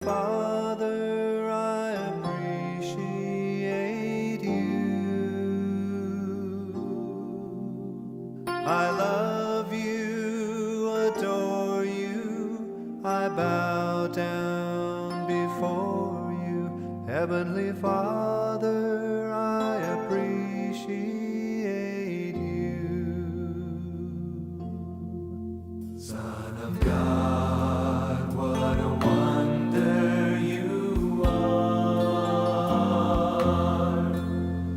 Father, I appreciate you. I love you, adore you. I bow down before you. Heavenly Father, I appreciate you. Son of God, what a wonder you are.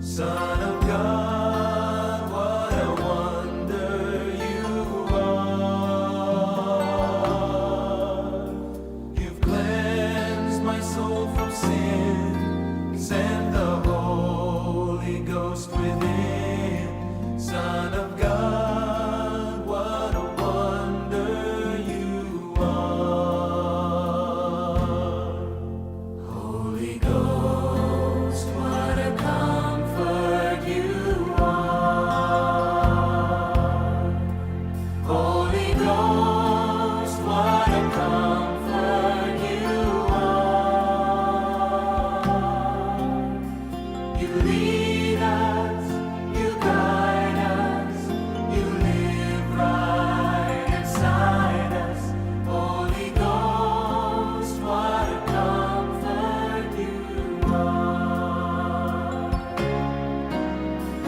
Son of God, what a wonder you are. You've cleansed my soul from sin, sent the Holy Ghost within. Son of God, what a wonder you are. Holy Ghost, what a comfort you are. Holy Ghost, what a comfort you are. You lead us, you guide us, you live right inside us. Holy Ghost, what a comfort you are.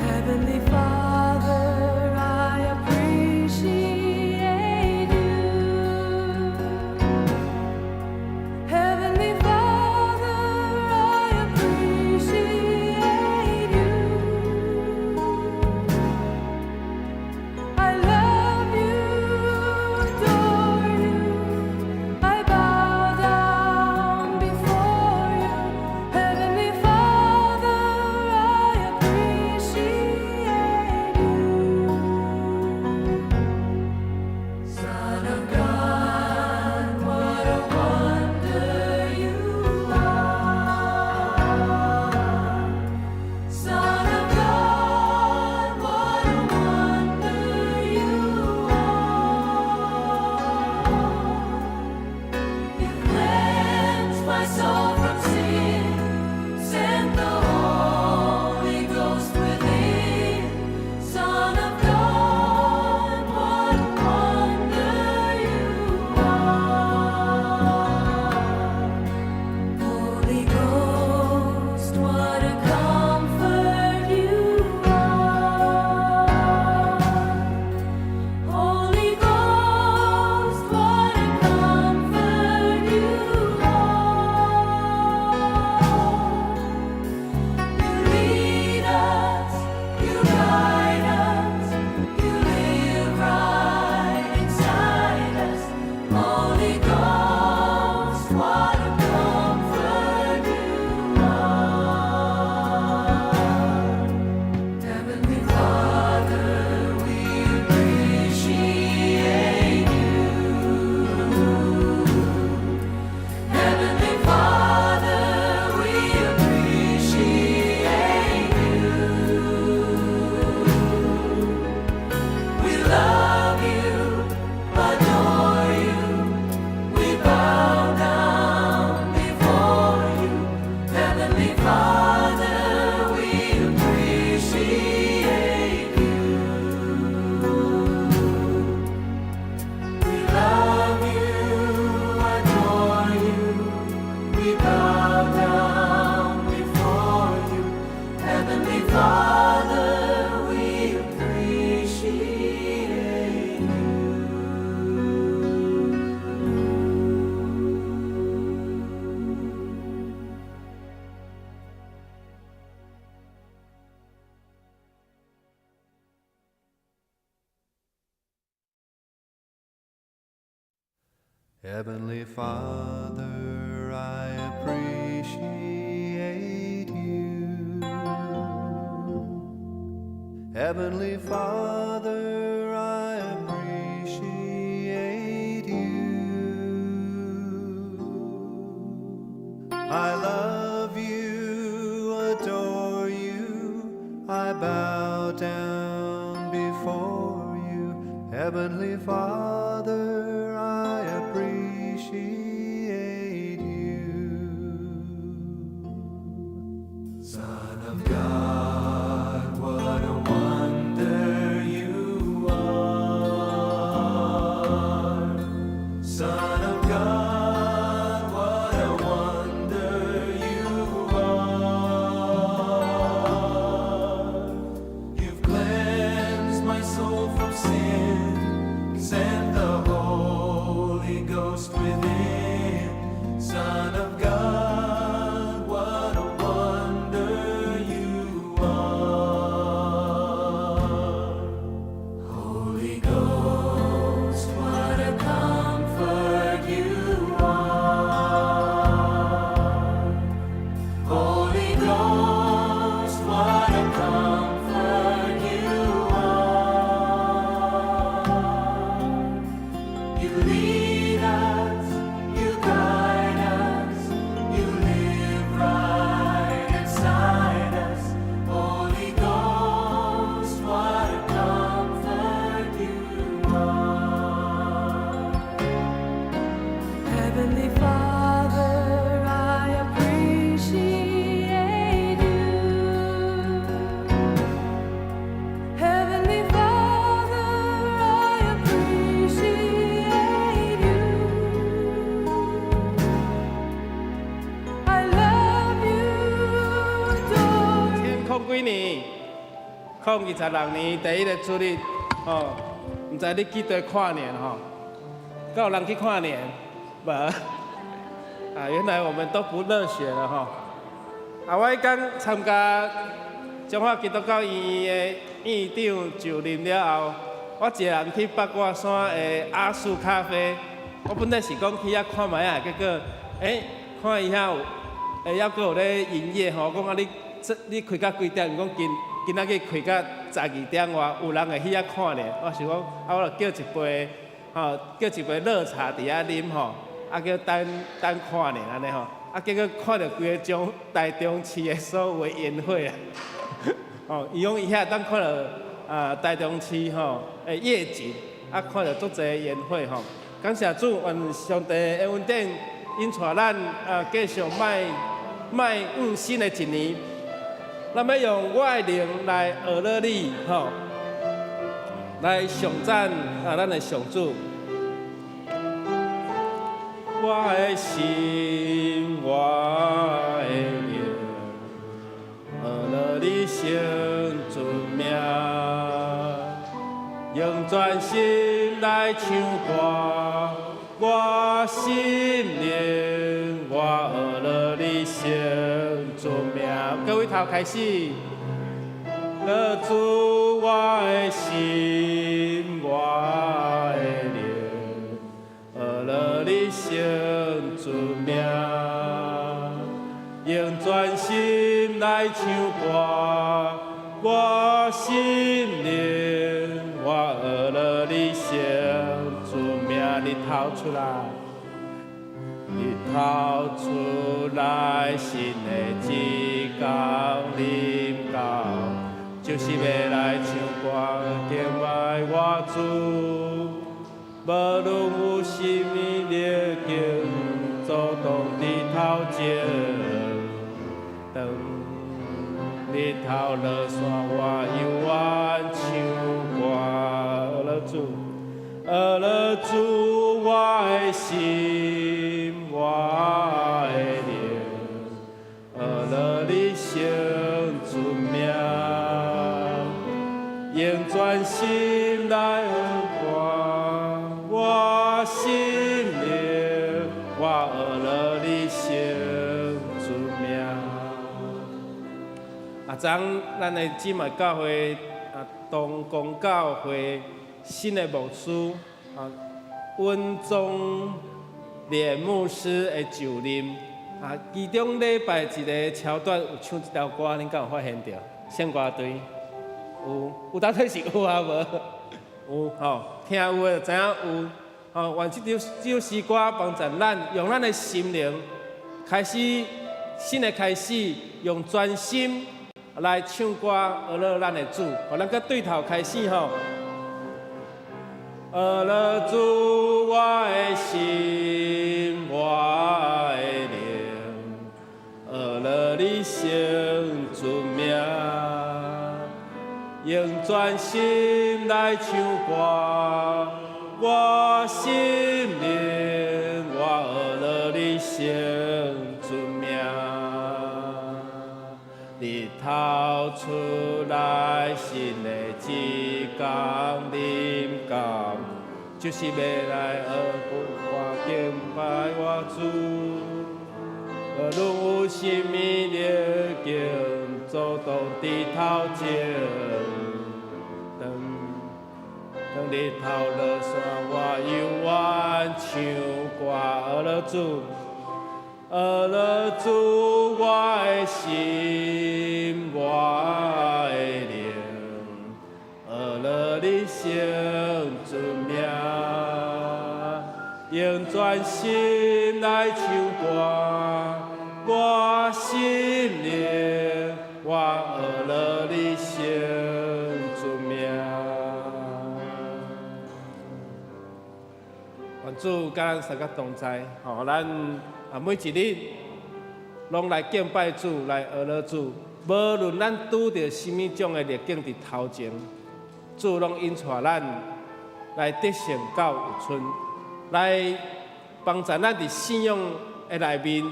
Heavenly Father, I appreciate you. Heavenly Father, I appreciate you. I love you, adore you. I bow down before you. Heavenly Father, I appreciate you. Son of God, what a wonder you are. Son of God, what a wonder you are. You cleansed my soul from sin, sent the Holy Ghost within. Son of God, what a wonder you are. Holy Ghost, what a comfort you are. Holy Ghost, what a comfort you are. You lead us, you guide us, you live right inside us. Holy Ghost, what a comfort you are. Heavenly Father, we appreciate you. Heavenly Father, we appreciate you. We love you, adore you. We bow down before you. Heavenly Father, we appreciate you. We love you, adore you. We bow down before you. Heavenly Father, we appreciate you. Heavenly Father, I appreciate you. Heavenly Father, I appreciate you. I love you, adore you. I bow down before you. Heavenly Father, I appreciate you. God, what a wonder you are. Son of God, what a wonder you are. You've cleansed my soul from sin, sent the Holy Ghost within. Son of God, what a wonder you are. Holy Ghost, what a comfort you are. Holy Ghost, what a comfort you are. You lead us, you guide us, you live right inside us. Holy Ghost, what a comfort you are. Heavenly Father, I appreciate you. Heavenly Father, I appreciate you. I love you, adore you. 天空几年，2026年第一个主日，唔知你记得跨年吼？敢有人去跨年？无原来我们都不热血了吼。我迄天参加中华基督教医院的院长就任了后，我一个人去八卦山的阿树咖啡。我本来是讲去遐看卖啊，结果看伊遐有，还佫有咧营业吼。讲啊你开到几点？讲今仔日开到12点外，有人会去遐看呢。我想讲，我就叫一杯叫一杯热茶伫遐啉吼，叫等看呢安尼吼。结果看到规个种台中市的所有的烟火啊，伊讲伊遐当看到台中市的夜景，看到足侪烟火吼。感谢主，愿上帝的恩典引带咱继续迈新的一年。咱要用我的灵来学乐你来上赞咱的上主。我的心，我的灵，学乐你成尊名，用全心来唱歌。我心灵，我学乐你成尊名。各位头开始，乐主我的心，我的灵，学乐你成尊名，用全心来唱歌。我心灵，我学乐你成尊名。日头出来，日头出来，新的一天临到，就是要来唱歌敬拜我主。无论有甚物逆境阻挡日头前，当日头落山，我犹原唱歌了主。了主我的心，我的灵，了你成尊名，用全心来歌。我心灵，我了你成尊名。昨咱的姊妹教会东宫教会。新的牧师温宗廉牧师的就任其中礼拜一个桥段有唱一条歌，恁敢有发现到？献歌队有当体是有啊无？有听有的就知影有愿这首诗歌帮助咱，用咱的心灵开始新的开始，用专心来唱歌，学乐咱的主。咱搁对头开始学乐主我的心，我的灵，学乐你成尊名，用全心来唱歌。我心灵，我学了你生尊名。日头出来，新的一天临到，就是要来我敬拜我主。无论有甚物逆境，主动低头前。当日头落山，我犹原唱歌，学了主，学了主，我的心，我的灵，学了你生尊名，用全心来唱歌，我心灵，我学了你生尊名。愿主甲咱三个同在，吼，咱每一日拢来敬拜主，来学了主。无论咱拄着什么种的逆境伫头前，主拢引带咱来得胜到有春，来帮助咱伫信仰的内面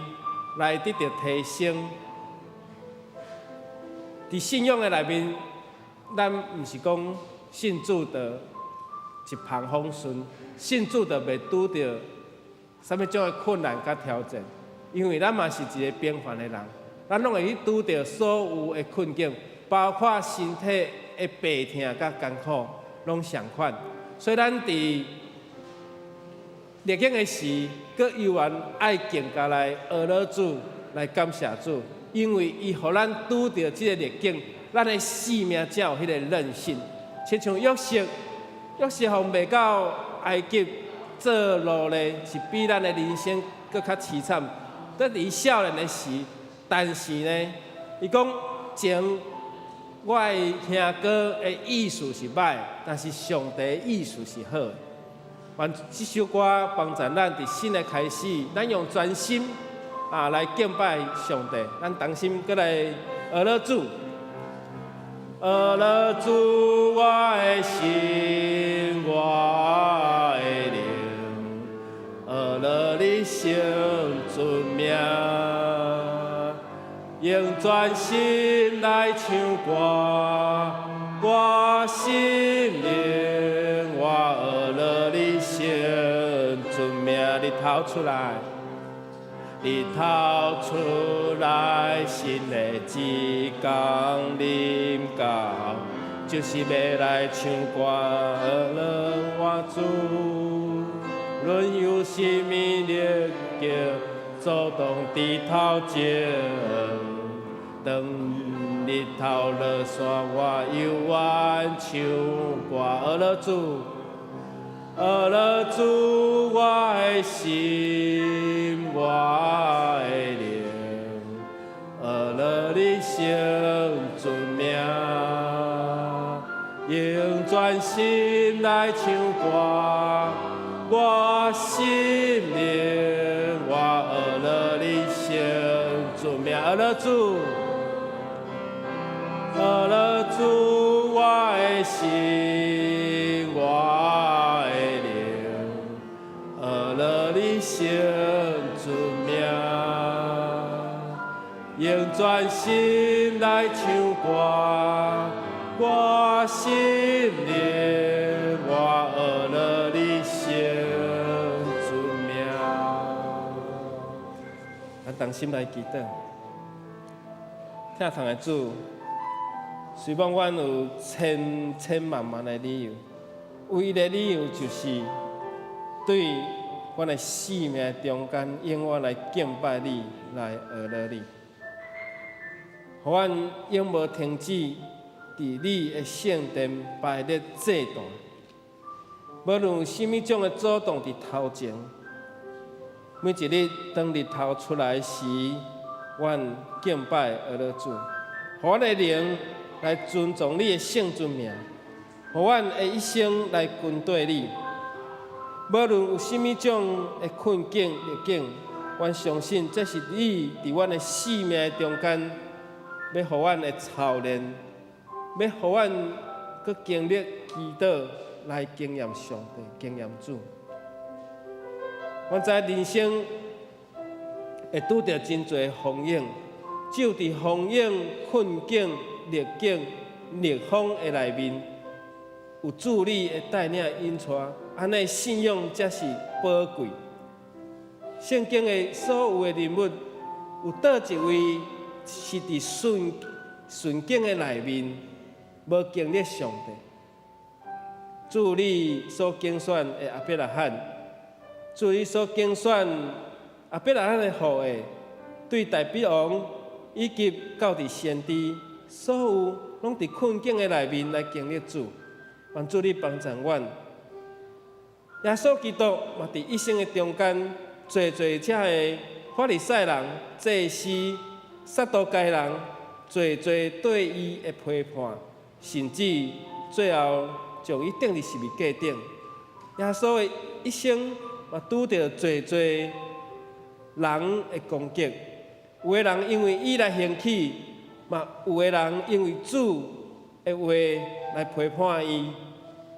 来得到提升。伫信仰的内面，咱毋是讲信主的一帆风顺。信主就袂拄着什么种的困难甲挑战，因为咱嘛是一个平凡的人，咱拢会去拄着所有的困境，包括身体的病痛甲艰苦，拢相款。所以咱伫逆境的时，搁犹原爱更加来学了主，来感谢主，因为伊互咱拄着即个逆境，咱的性命才有迄个韧性。亲像约瑟互卖到埃及做奴隶，是比咱的人生搁较凄惨。在伊少年的时，但是呢，伊讲前我的兄哥的意思是歹，但是上帝的意思是好的。愿这首歌帮助咱伫新的开始，咱用全心来敬拜上帝，咱同心搁来学了主。学了主，我的心，我的灵，学了你生尊名，用全心来唱歌，我心灵，我学了你生尊名。日头出来。日头出来，新的一天临到，就是要来唱歌，学了我主。论有什么逆境，主动低头前。当日头落山，我犹原唱歌，学了主。学了主，我的心，我的灵，学了你生尊名，用全心来唱歌，我心灵，我学了你生尊名，学了主，学了主，我的心，我。生尊名，用全心来唱歌，我心灵，我学了你生尊名。咱同心来祈祷，听堂的主，虽然阮有千千万万的理由，唯一的理由就是对。阮的生命中间，永远来敬拜你，来学了你，互阮永无停止伫你的圣殿摆列祭坛。无论有甚物种的阻挡伫头前，每一日当日头出来时，阮敬拜学了主，互阮的灵来尊重你的圣尊名，互阮的一生来跟对你。无论有甚物种的困境逆境，阮相信这是你伫阮的生命中间，要互阮的操练要互阮搁经历祈祷来经验上帝、经验主。阮知人生会拄着真侪风险，只有伫风险、困境、逆境、逆风的内面，有主你会带领引带，安尼信仰才是宝贵。圣经的所有的人物，有倒一位是伫顺境的内面，无经历上帝？主你所竞选的亚伯拉罕，主你所竞选亚伯拉罕的后裔，对大比王以及到伫先知，所有拢伫困境的内面来经历主。愿主你帮助阮。耶稣基督嘛，伫一生的中间，侪遮的法利赛人、祭司、撒都该人，侪对伊的批判，甚至最后将伊钉伫十字架顶。耶稣的一生嘛，拄着侪人的攻击，有的人因为伊来兴起，嘛有的人因为主的话来批判伊。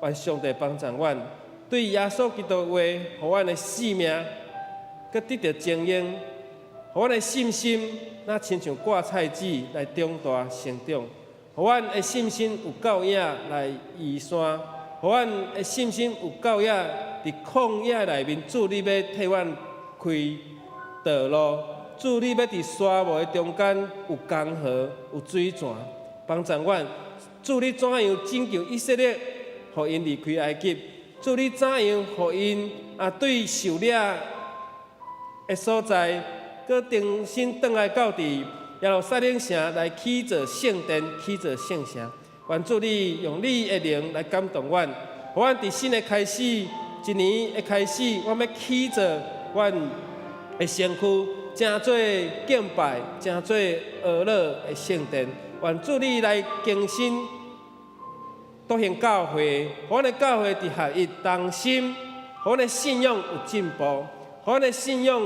愿上帝帮助阮，对耶稣基督的话，互阮的性命，佮得到经验，互阮的信心，那亲像挂菜籽来长大成长，互阮的信心有够野来移山，互阮的信心有够野伫旷野内面，主你要替阮开道路，主你要伫沙漠的中间有江河有水泉，帮助阮，主你怎样拯救以色列？互因离开埃及，主你怎样？互因对狩猎的所在，搁重新转来到伫耶路撒冷城来起造圣殿，起造圣城。愿主你用你的灵来感动阮，互阮伫新的开始，一年的开始，我要起造阮的身躯，正做敬拜，正做俄乐的圣殿。愿主你来更新。笃行教会，互阮的教会伫合一同心，互阮的信仰有进步，互阮的信仰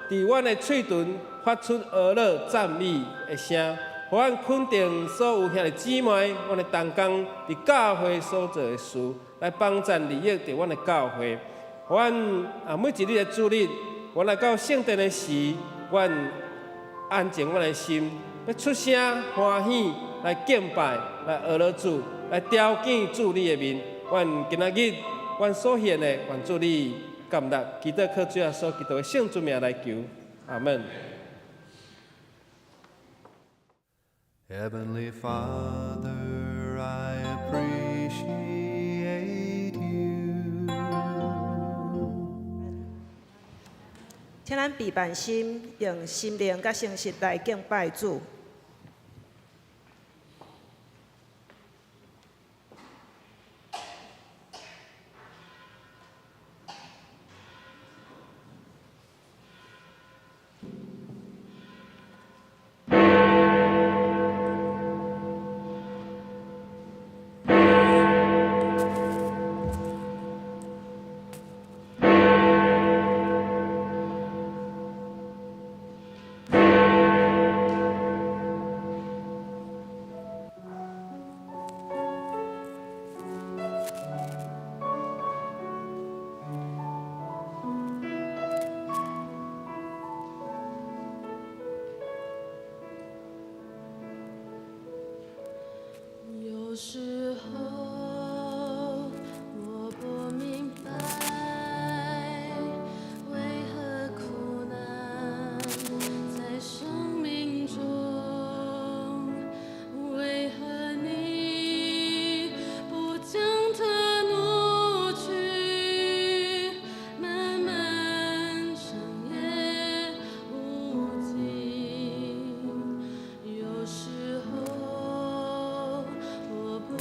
伫阮的喙唇发出俄乐赞美的声，互阮肯定所有兄弟姊妹，阮的同工伫教会所做的事，来帮赞利益伫阮的教会。互阮每一日的主日，阮来到圣殿的时，阮安静阮的心，要出声欢喜来敬拜，来学乐主。来雕见主你的面，愿今仔日阮所献的，愿主你感纳，祈祷靠主耶稣基督的圣主名来求，阿门。Heavenly Father, I appreciate you. 请咱备办心，用心灵甲诚实来敬拜主。有时候我不明白，为何苦难在生命中，为何你不将它挪去，漫漫长夜无尽。有时候我不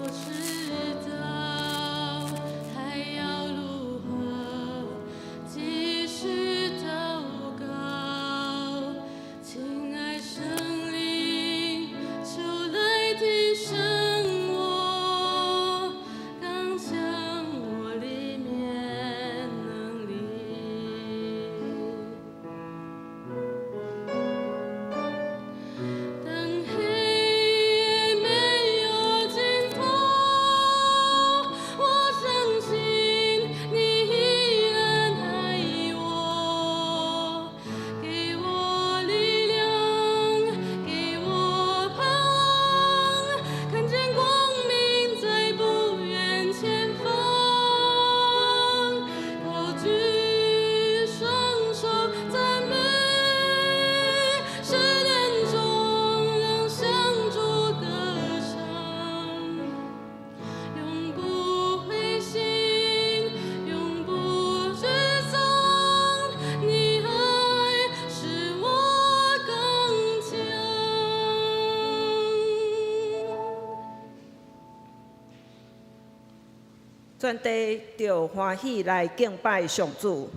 全地着欢喜来敬拜上主，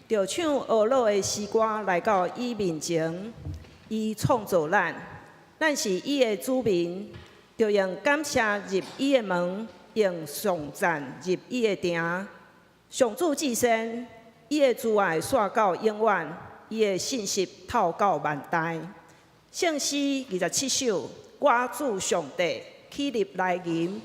着唱俄罗的诗歌来到伊面前。伊创造咱，咱是伊的子民，着用感谢入伊的门，用颂赞入伊的城。上主至善，伊的慈爱线到永远，伊的信实透到万代。圣诗27首，我主上帝起立来吟。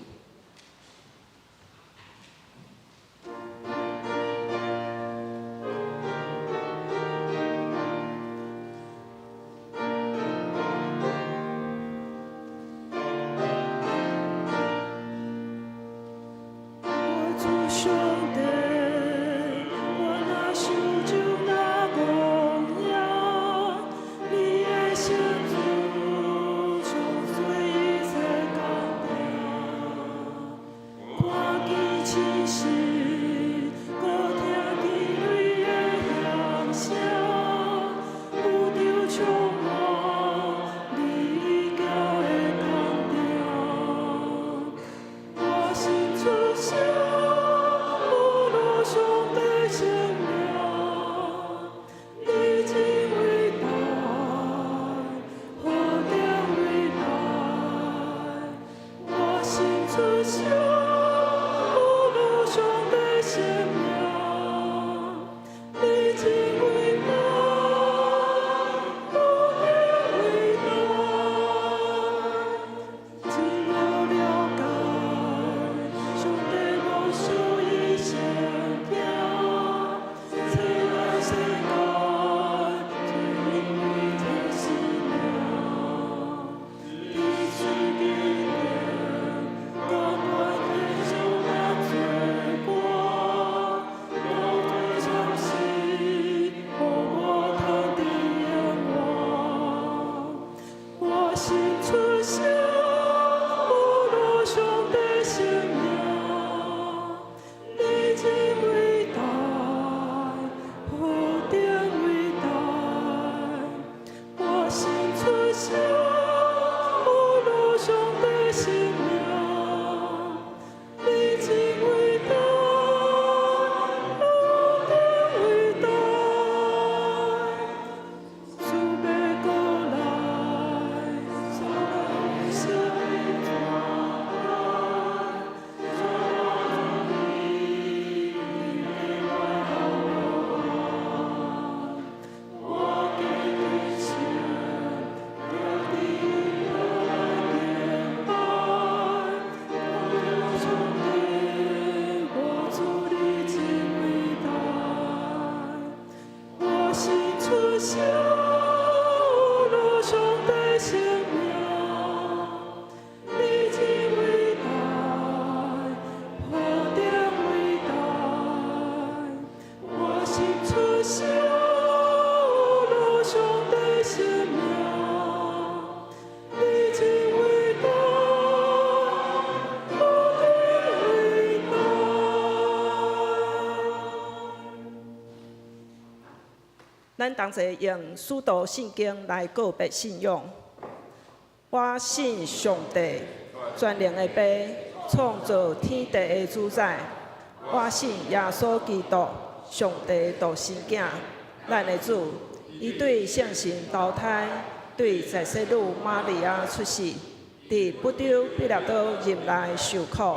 咱同齐用使徒圣经来告别信仰。我信上帝，全能的爸，创造天地的主宰。我信耶稣基督，上帝独生囝，咱的主。伊对圣神投胎，对在世女玛利亚出世，伫不丢彼拉多入内受苦，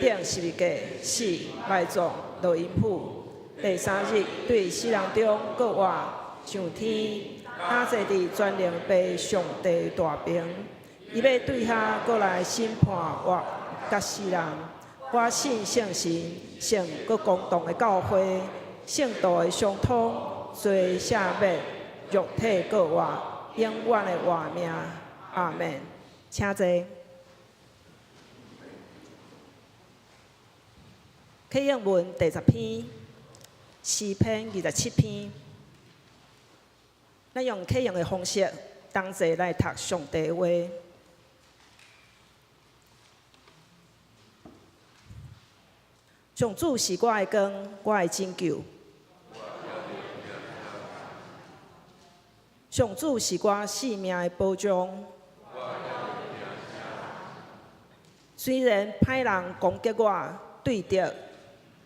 顶十字架死，埋葬落阴府。第3日，对死人中搁活上天，他坐伫全能爸上帝大边，伊要对下搁来审判活甲死人。我信圣神，圣搁公道的教会，圣道的相通，罪赦免，肉体搁活，永远的活命。阿门。请坐。启应文第10篇，诗篇27篇。咱用启应的方式，同齐来读上帝话。上主是我的光，我的拯救。上主是我性命的保障。虽然歹人攻击我，对着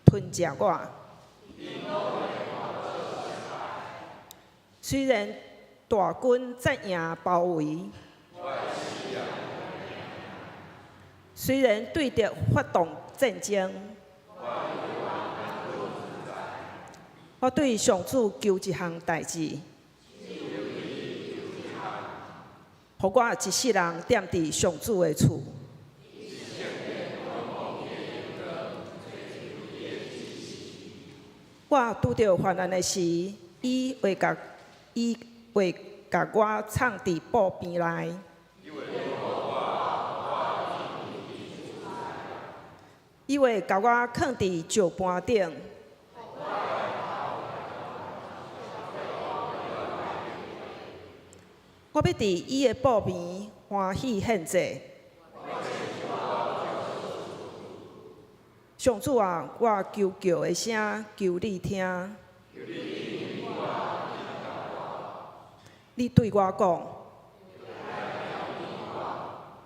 吞食我。虽然大军占赢包围，虽然对着发动战争，我对上主求一项代志，互我一世人踮伫上主的厝。我拄着患难的时，伊会甲我藏伫布边内。伊会甲我囥伫石盘顶。我要伫伊的布边欢喜献祭。上主啊，我求叫的声，求你听。你对我讲，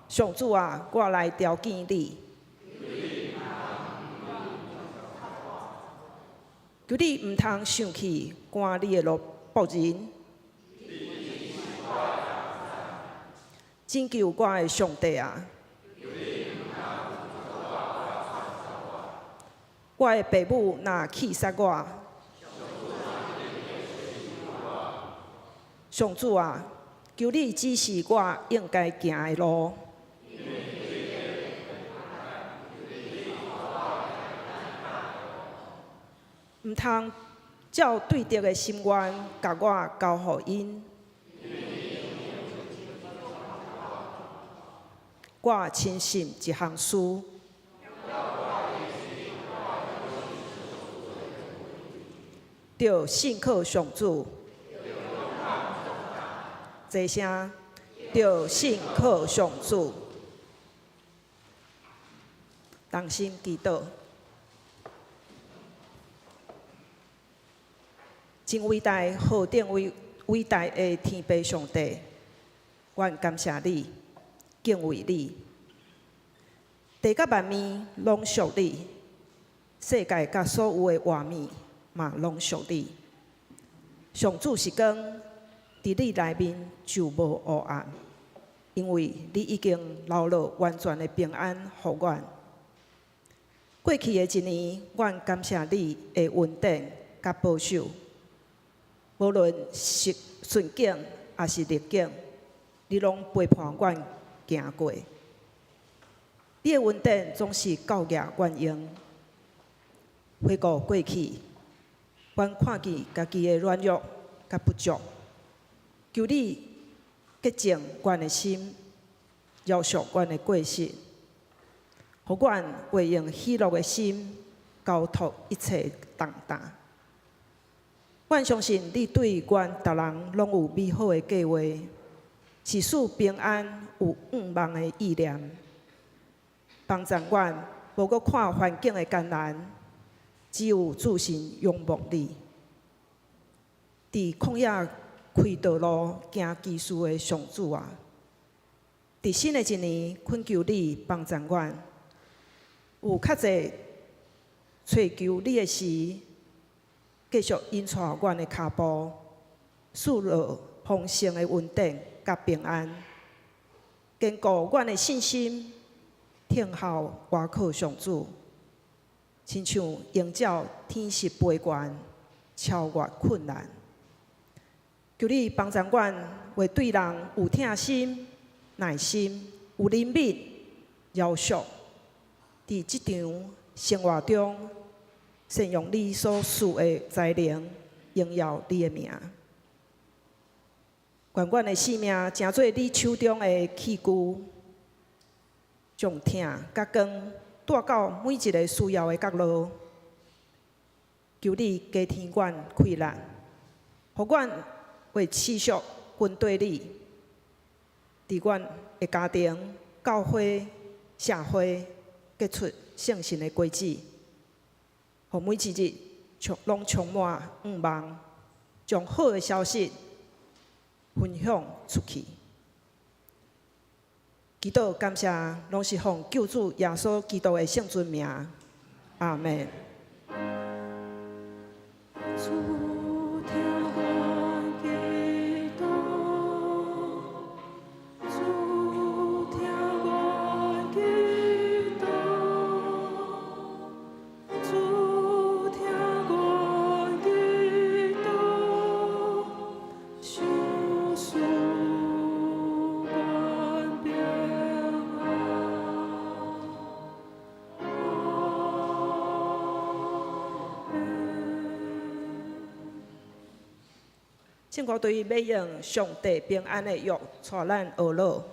上主啊，我来朝见你。求你毋通生气，赶你的仆人。拯救我的上帝啊！我的父母若气杀我，上主啊，求你指示我应该行的路。毋通照对着的心愿，甲我交互因。我深信一项事，着信靠上主。这声，着信靠上主。同心祈祷。真伟大、何等伟大的天父上帝，愿感谢你，敬畏你。地甲万物拢属你，世界甲所有的活物嘛拢属你。上主是光，伫你内面就无黑暗，因为你已经留落完全的平安互阮。过去的一年，阮感谢你的恩典甲保守。无论是顺境还是逆境，你拢陪伴阮行过。你的恩典总是教育阮用。回顾过去，阮看见家己的软弱甲不足，求你洁净阮的心，饶恕阮的过失，互阮会用喜乐的心交托一切重担。阮相信你对阮逐人拢有美好的计划，是使平安有愿望的意念，帮助阮无搁看环境的艰难，只有自信仰望你。伫旷野开道路行奇事的上主啊，伫新的一年恳求你帮助阮，有较侪找求你的时。继续引带阮的脚步，赐落丰盛的稳定甲平安，坚固阮的信心，听候倚靠上主，亲像鹰鸟天势飞悬，超越困难。求你帮助阮，为对人有疼心、耐心、有怜悯、饶恕，伫即场生活中。善用你所赐的才能，荣耀你的名。愿阮的性命成做你手中的器具，将疼甲光带到每一个需要的角落。求你加添阮开力，互阮会持续跟对你，伫阮的家庭、教会、社会结出圣神的果子。互每一日拢充满愿望，将好的消息分享出去。祈祷感谢，拢是奉救主耶稣基督的圣尊名。阿门。主听阮祈祷，主听阮祈祷，主听阮祈祷，相思阮平请我对要用上帝平安的约，带咱学乐。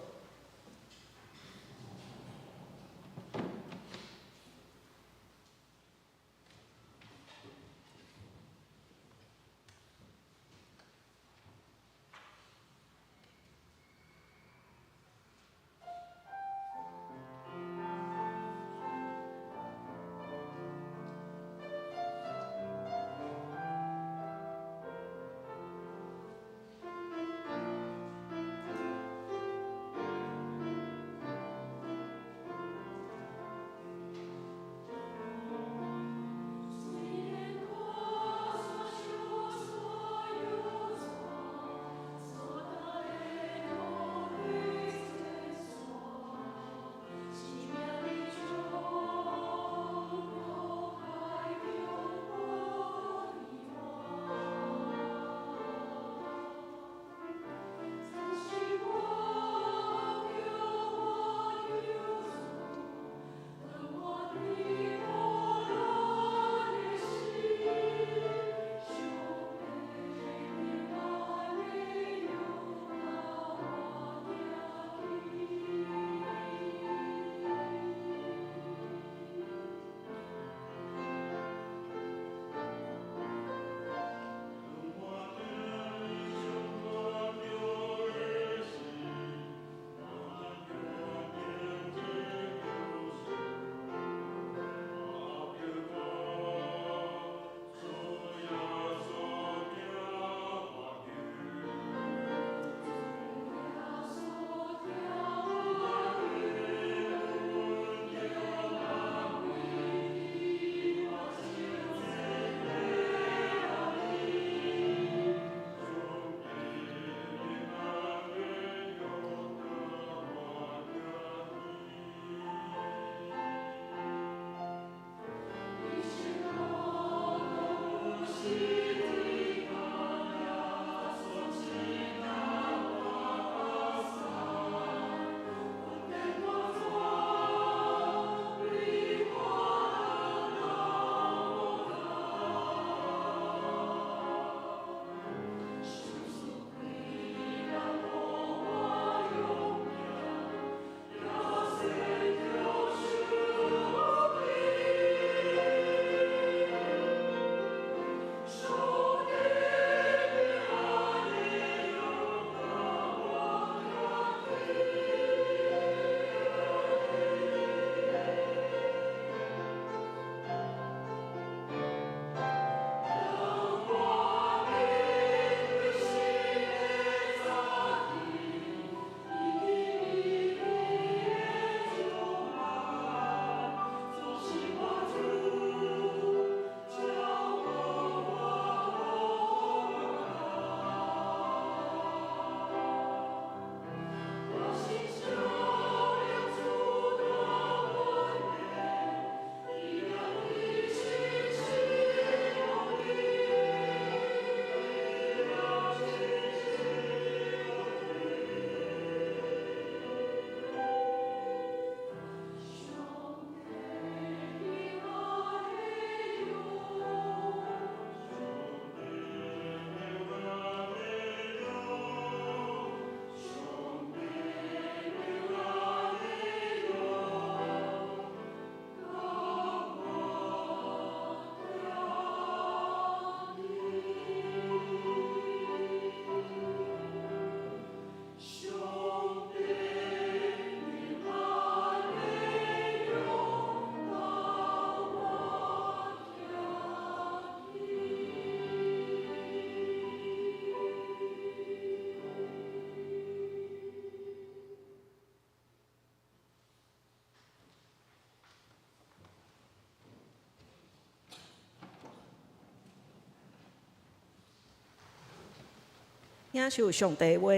领受上帝话。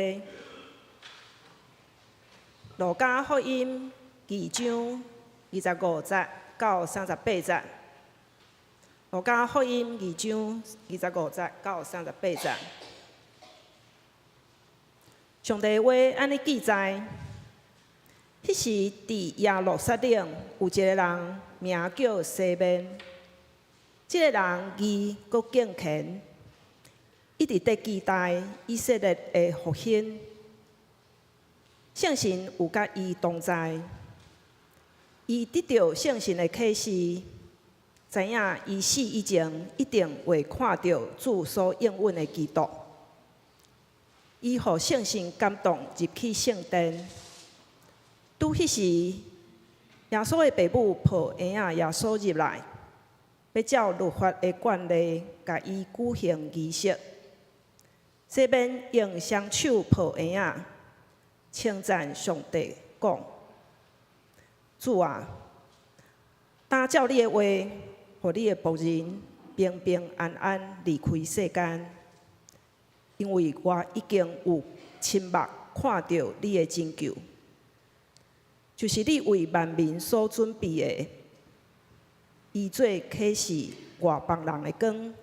路加福音2章25节到38节。路加福音2章25节到38节。上帝话安尼记载：迄时，伫耶路撒冷有一个人名叫西面，即个人义阁敬虔，一直在期待以色列的复兴。圣神有甲伊同在，伊得到圣神的启示，知影伊死以前一定会看到主所应允的基督。伊互圣神感动入去圣殿。拄迄时，耶稣的爸母抱婴仔耶稣入来，要照律法的惯例，甲伊举行仪式。西面用双手抱婴仔，称赞上帝，讲：主啊，担照你的话，互你的仆人平平安安离开世间，因为我已经有亲目看到你的拯救，就是你为万民所准备的，伊做启示外邦人的光，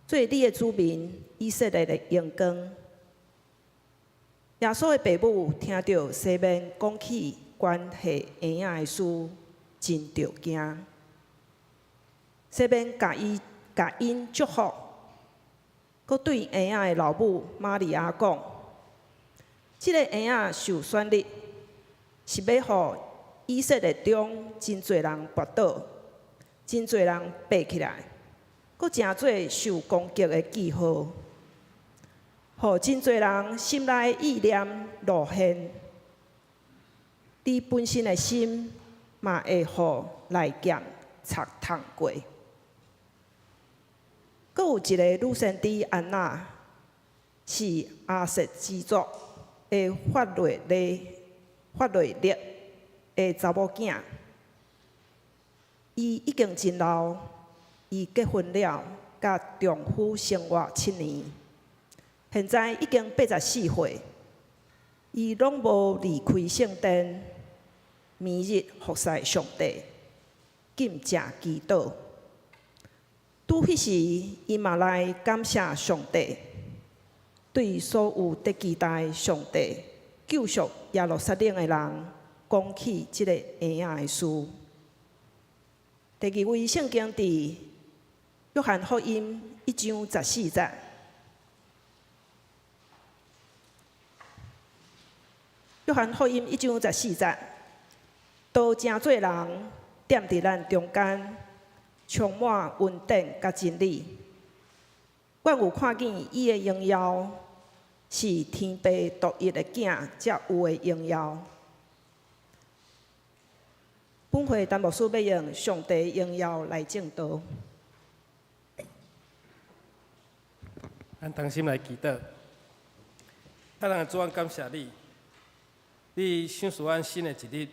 做你的子民以色列的阳光。耶稣的爸母听到西面讲起关系婴仔的事，真着惊。西面甲因祝福，佮对婴仔的老母玛利亚讲：即个婴仔受选立，是要互以色列中真侪人跋倒，真侪人爬起来，佮真侪受攻击的记号。互真侪人心内意念露现，你本身的心嘛会互来剑插透过。阁有一个女先知安娜，是亚瑟之族的法律列的查某囝，伊已经真老，伊结婚了，甲丈夫生活7年。现在已经84岁，伊拢无离开圣殿，每日服侍上帝，敬谢祈祷。拄迄时，伊嘛来感谢上帝，对所有在期待上帝救赎耶路撒冷的人，讲起即个婴仔的事。第二位圣经伫约翰福音1章14节。约翰福音1章14节，都真多人踮伫咱中间，充满恩典甲真理。阮有看见伊的荣耀，是天父独一的囝才有的荣耀。本会陈牧师要用上帝荣耀来证道。咱同心来祈祷，咱人主，感谢你。你赏赐阮新的一日，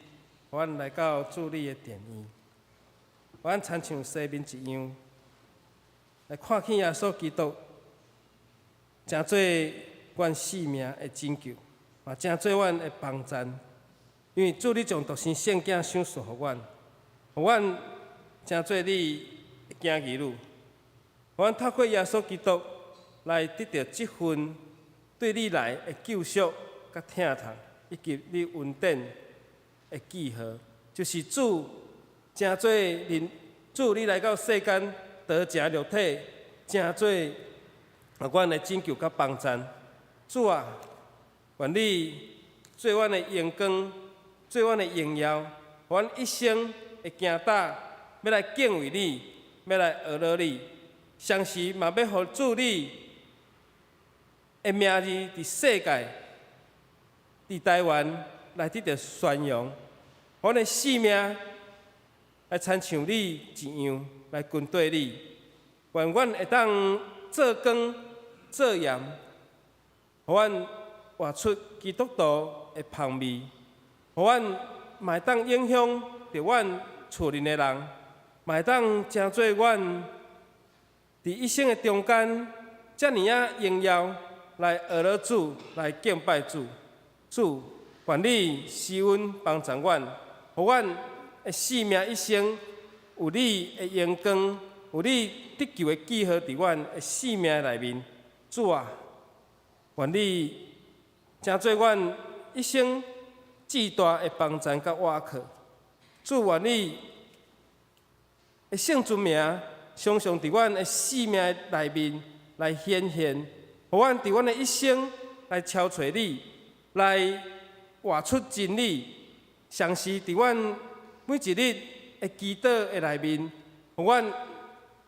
互阮来到主你的殿院，互阮亲像西面一样，来看见耶稣基督，真做阮性命的拯救，嘛真做阮的帮赞。因为主你将独生圣囝赏赐互阮，互阮真做你的囝儿女，互阮透过耶稣基督来得到这份对你来的救赎甲疼痛。以及你恩典的记号，就是主真做主你来到世间得食肉体，真做阮的拯救甲帮赞。主啊，愿你做阮的阳光，做阮的荣耀，互阮一生会行打，要来敬畏你，要来学乐你，同时嘛要互主你的名字伫世界。伫台湾来得到宣扬，阮的性命来亲像你一样来跟对你。愿阮会当做光做盐，互阮活出基督徒的香味，互阮嘛会当影响着阮厝邻的人，嘛会当成做阮伫一生的中间遮尔啊荣耀来学了主，来敬拜主。主，愿你施恩帮助阮，互阮的生命一生有你的阳光，有你得救的记号伫阮的生命内面。主啊，愿你成做阮一生至大的帮助甲倚靠。主，愿你的圣尊名常常伫阮的生命内面来显现，互阮伫阮的一生来超找你，来活出真理，常时伫阮每一日的祈祷的内面，互阮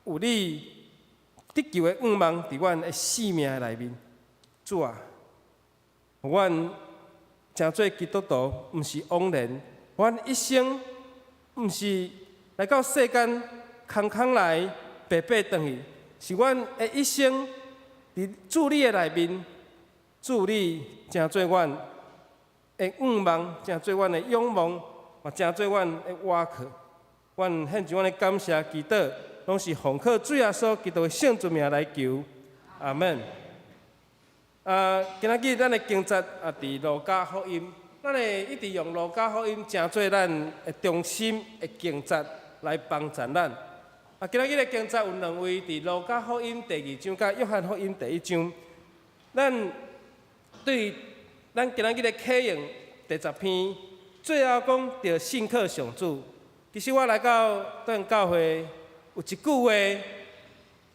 有你得救的愿望伫阮的生命内面。主啊，互阮成做基督徒，毋是枉然，阮一生毋是来到世间空空来白白转去，是阮的一生伫主你的内面，主你成做阮的愿望，成做阮的仰望，也成做阮的倚靠。阮献上阮的感谢祈祷，拢是奉靠主耶稣基督的圣尊名来求，阿门。今仔日咱的经节伫路加福音，咱会一直用路加福音，成做咱的中心的经节来帮助咱。今仔日的经节有两位，伫路加福音第2章甲约翰福音第1章。咱对咱今仔日的启用第10篇，最后讲着信靠上主。其实我来到咱教会有一句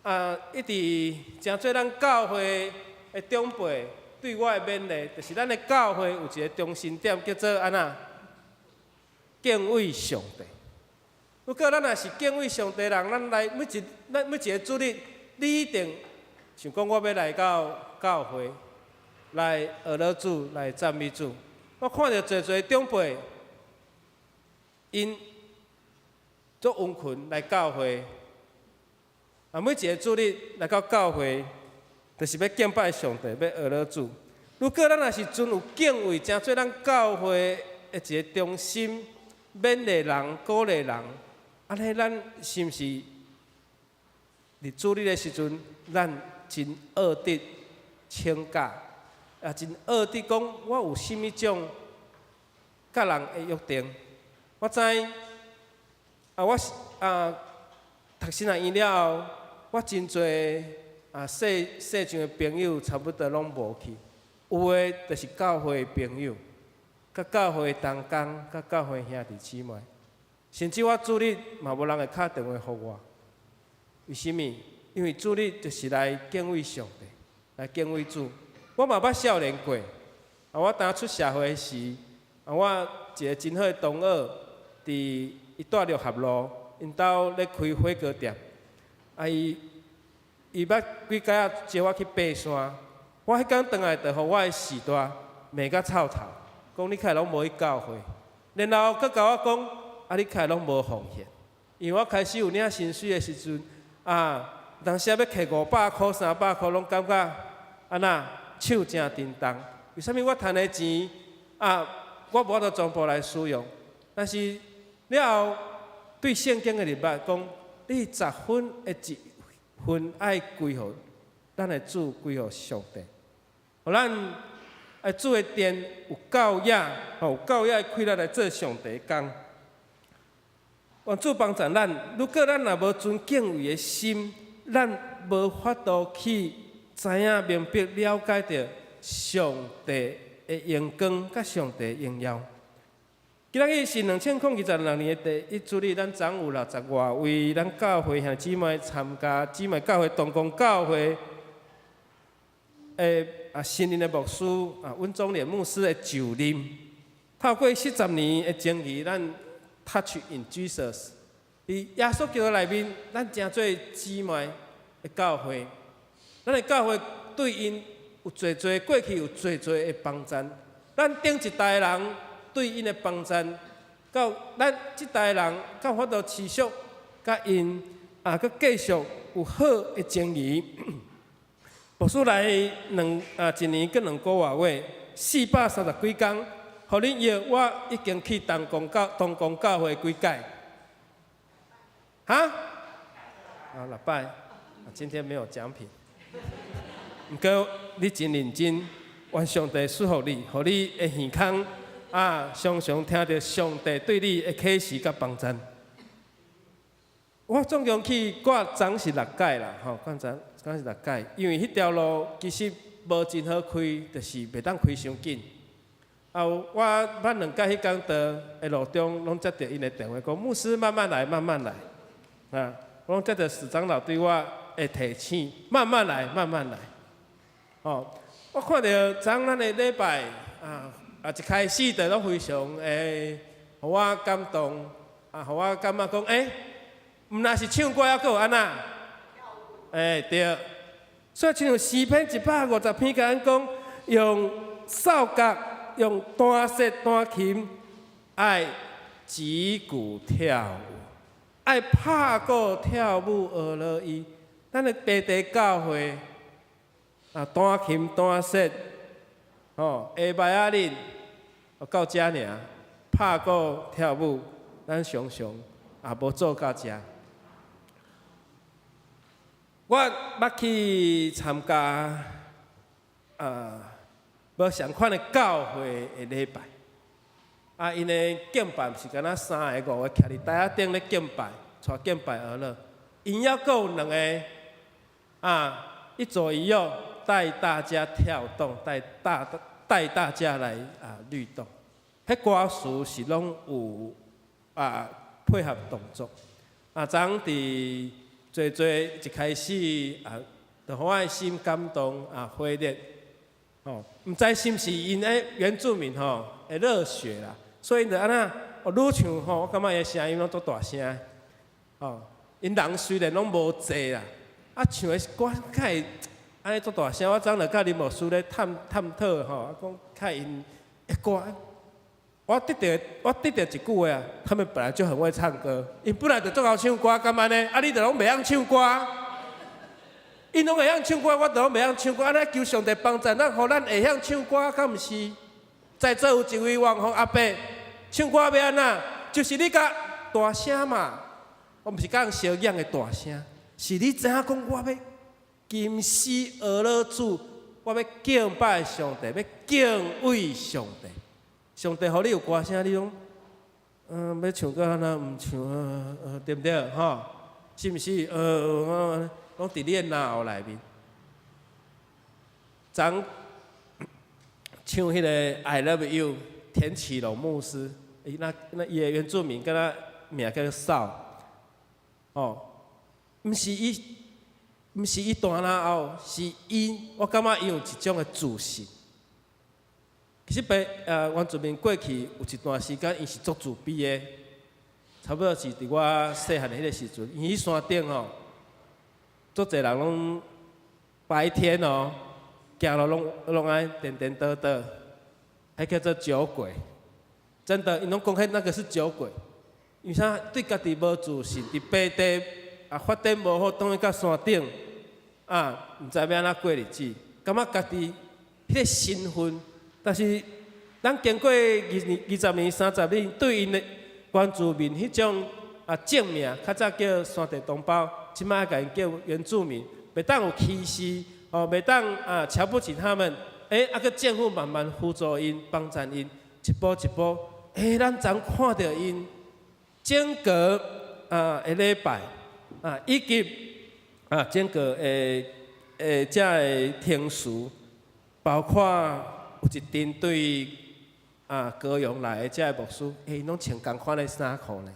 话，一直诚做咱教会的长辈对我的勉励，就是咱的教会有一个中心点，叫做安那敬畏上帝。如果咱若是敬畏上帝的人，咱来每一个主日，你一定想讲我要来到教会来学了主，来赞美主。我看到侪长辈，因做温群来教会，每一个主日来到教会，就是要敬拜上帝，要学了主。如果咱若是真有敬畏，诚做咱教会的一个中心，勉励人、鼓励人，安尼咱是毋是伫主日的时阵，咱真学得请假，真学得讲我有甚物种甲人的约定？我知。我读神学院了后，我真侪细上的朋友差不多拢无去，有的就是教会的朋友，甲教会的同工，甲教会兄弟姊妹，甚至我主日嘛无人会敲电话互我。为什么？因为主日就是来敬畏上帝，来敬畏主。我嘛捌少年过，我当出社会时，我一个真好的同学伫。伊住六合路，因兜咧开火锅店，伊捌几摆啊招我去爬山。我迄天转来，就互我的时代骂甲臭头，讲你开拢无去教会，然后佮甲我讲，你开拢无奉献。因为我开始有领薪水的时阵，当时要摕500块、300块，拢感觉手真震动。为什么我赚的钱我无法度全部来使用？但是了后，对圣经的入捌讲，你10分的1分爱归互咱的主，归互上帝，互咱主的殿有教养，有教养开咱来做上帝的工。愿主帮助咱，如果咱若无尊敬畏的心，咱无法度去知影、明白、了解到上帝的荣光甲上帝的荣耀。今仔日是2026年的第1主日，咱总有60外位咱教会兄姊妹参加姊妹教会同工教会新任的牧师温宗廉牧师的就任。透过40年的经历，咱 Touch in Jesus， 伫耶稣基督内面，咱诚侪姊妹的教会，咱的教会对因有侪过去有侪的帮助，咱顶一代人。对因的帮助，到咱即代人，到法度持续，甲因佮继续有好的情谊。牧师来1年跟2个月，430几天，互恁约我已经去东宫教会几届？6摆，今天没有奖品。不过你真认真，愿上帝赐福你，互你会健康常常听到上帝对你的启示甲帮助。我总共去挂章是6届啦，挂章是6届，因为迄条路其实无真好开，就是袂当开伤紧。我捌2届迄天在路中，拢接到因的电话，讲牧师慢慢来，慢慢来。我拢接到史长老对我的提醒，慢慢来，慢慢来。我看到昨咱的礼拜一开始就拢非常互我感动，互我感觉讲毋若是唱歌，还佫有安那？对。所以像诗篇150篇甲咱讲，用扫角、用单瑟、单琴，爱击鼓跳舞，爱拍鼓跳舞学乐伊。咱的白地教会单琴、单瑟，下晡仔日到遮尔，拍鼓跳舞，咱常常也无做到遮。我捌去参加无相款的教会的礼拜，因的敬拜是敢若3个5个徛伫台仔顶咧敬拜，带敬拜而乐。因还佫有2个一左一右带大家跳动，带大家来律动。迄歌词是拢有配合动作。昨伫一开始就互我的心感动火热。毋知是毋是因的原住民的热血啦，所以就安那愈唱我感觉伊的声音拢足大声。因人虽然拢无济啦，唱的歌较会安尼足大声。我昨日甲林牧师咧探讨讲看因的歌。我得到一句话他们本来就很会唱歌，因本来就足好唱歌，干嘛呢？你就拢袂晓唱歌，因拢会晓唱歌，我就拢袂晓唱歌。安尼求上帝帮助咱，互咱会晓唱歌，敢毋是？在座有一位王红阿伯，唱歌要安那？就是你甲大声嘛，我毋是讲小样的大声，是你知影讲我要金丝俄罗主，我要敬拜上帝，要敬畏上帝。上帝，互你有歌声，你拢要唱到安那毋唱对不对？是毋是？拢伫你的脑内面。昨唱迄个《I Love You》，田启龙牧师，伊的原住民，敢若名叫扫。毋是伊弹了后，是伊，我感觉伊有一种的自信。其实原住民过去有一段时间，伊是足自卑的，差不多是伫我细汉的迄个时阵，因迄山顶足侪人拢白天行路拢爱颠颠倒倒，还叫做酒鬼。真的，因拢讲迄那个是酒鬼，因为啥对家己无自信，伫白地发展无好，当去到山顶毋知要安怎过日子，感觉家己迄个身份。但是，咱经过20年、30年，对因的原住民迄种正名，较早叫山地同胞，即摆甲因叫原住民，袂当有歧视，袂当瞧不起他们，个政府慢慢辅助因、帮助因，一步一步，咱昨看到因整个的礼拜，以及整个遮的听书，包括。有一阵对高雄来的遮个牧师，因拢穿同款的衫裤呢。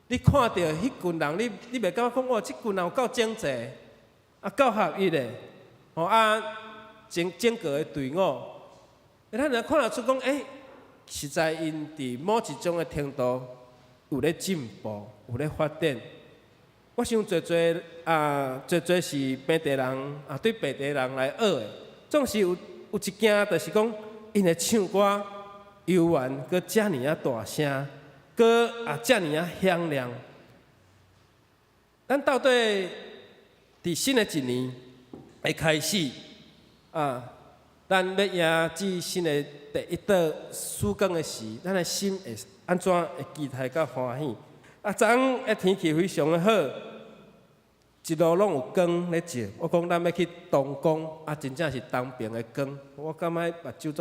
你看到迄群人，你袂感觉讲哇，即群人有够整齐，够合一的，整个的队伍，咱来看得出讲，实在因伫某一种的程度有咧进步，有咧发展。我想侪是本地人对本地人来学的，总是有一件就是讲。因的唱歌悠远，搁遮尔大声，搁遮尔响亮。咱到底伫新的一年会开始咱要迎接新的第一道曙光的时，咱的心会安怎会期待甲欢喜？昨昏的天气非常的好，一路拢有光咧照。我讲咱要去东宫，啊，真正是东边的光。我感觉目睭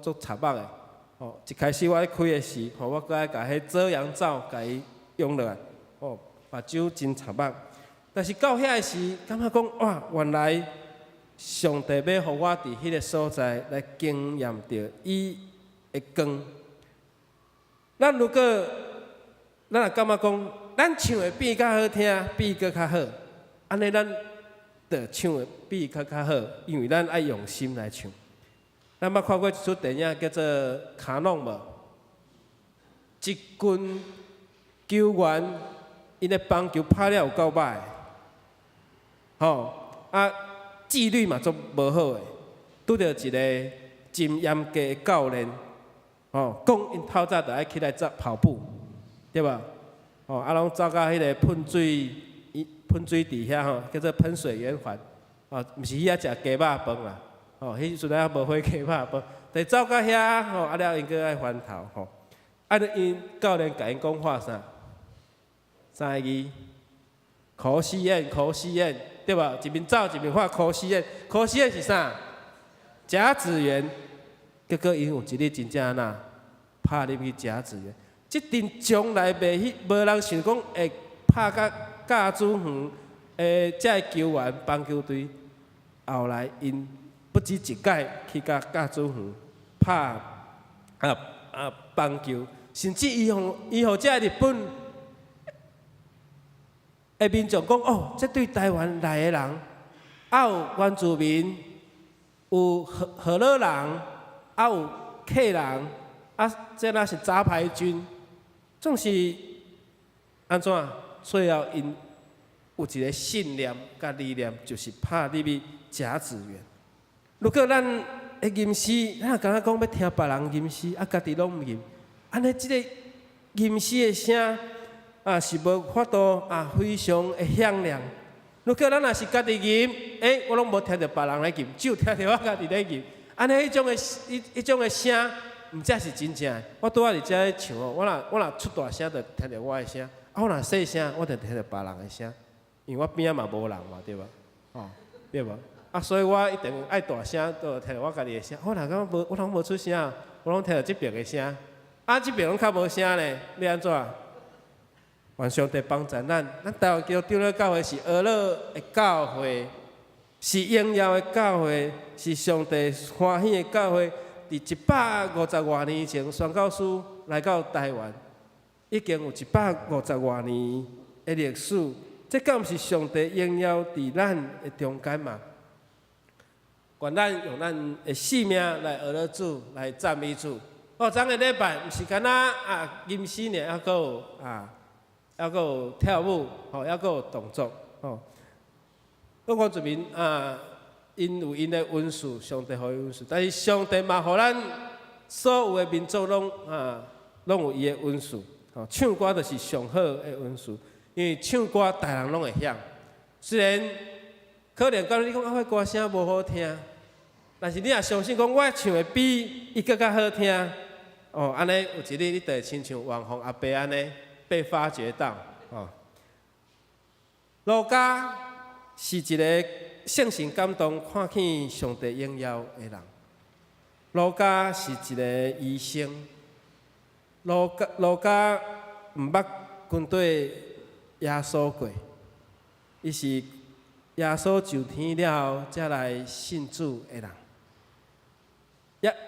足插目的。哦，一开始我咧开的时，吼，我搁爱甲迄遮阳罩甲伊用落来，哦，目睭真插目。但是到遐时，感觉讲哇，原来上帝要互我伫迄个所在来经验着伊的光。咱如果咱也感觉讲，咱唱的比较好听，比搁较好，安尼咱着唱的比较好，因为咱爱用心来唱。咱捌看过一出电影叫做《卡农》无？一群球员，因的棒球拍了有够歹，吼啊，纪律嘛足无好的，拄着一个真严格的教练，吼，讲因透早着爱起来跑步，对吧？哦，啊，拢走到迄个喷水底遐吼，叫做喷水圆环，哦，毋是遐食鸡肉饭啦。哦，迄时阵还无火鸡肉饭，就走到遐吼，啊了因搁爱翻头吼，啊因教练甲因讲话啥？3个字，考试验，对吧？一边走一边画考试验，考试验是啥？甲子园，结果因有一日真正哪拍入去甲子园，即阵从来无人想讲会拍甲甲子园诶，遮球员棒球队，后来因。不止一届去甲甲子园拍棒球，甚至伊互遮日本的民众讲哦，这对台湾来的人，啊有原住民，有荷兰人，啊有客人，啊这若是杂牌军，总是安怎？最后因有一个信念甲理念，就是拍入去甲子园。如果咱的吟诗，咱敢若讲要听别人吟诗，啊，家己拢毋吟，安尼即个吟诗的声啊是无法度啊非常的响亮。如果咱若是家己吟，我拢无听着别人来吟，只有听着我家己咧吟，安尼迄种的声，毋才是真正的。我拄仔伫遮咧唱哦，我若出大声，就听着我的声；啊，我若细声，我就听着别人的声，因为我边仔嘛无人嘛，对吧？哦，对无？啊，所以我一定爱大声，都听着我家己的声。我若讲我拢无出声，我拢听着即边的声。啊，即边拢较无声呢，要安怎？愿上帝帮助咱。咱台湾基督长老教会是俄勒的教会，是荣耀的教会，是上帝欢喜的教会。伫150多年前，宣教师来到台湾，已经有150多年的历史。这敢毋是上帝荣耀伫咱的中间嘛？愿咱用咱的性命来学了主，来赞美主。哦，昨个礼拜毋是干那吟诗呢，还佫有跳舞，吼，还佫有动作，吼。原住民因有因的恩赐，上帝予伊恩赐，但是上帝嘛，互咱所有的民族拢有伊的恩赐。吼，唱歌就是上好的恩赐，因为唱歌大人拢会晓。虽然可能讲你讲迄歌声无好听。但是你也相信讲，我唱的比伊更较好听，哦，安尼有一日你就会亲像王宏阿伯安尼被发掘到，哦。路加是一个圣神感动、看见上帝荣耀的人。路加是一个医生。路加毋捌军队耶稣过，伊是耶稣上天了后才来信主的人。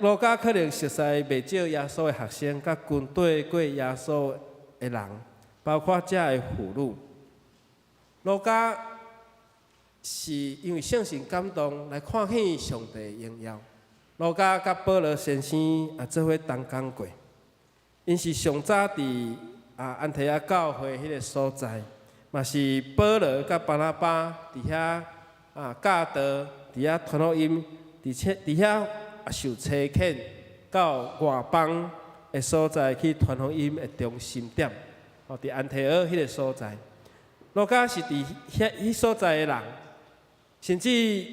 路加可能熟悉袂少耶稣的学生，甲军队过耶稣的人，包括遮的妇女。路加是因为圣神感动来看见上帝的荣耀。路加甲保罗先生做伙同工过，因是上早伫安提阿教会迄个所在，嘛是保罗甲巴拿巴伫遐教导，伫遐传福音，伫遐。受差遣到外邦的所在去传福音的中心点，哦，伫安提阿迄个所在。路加是伫迄所在的人，甚至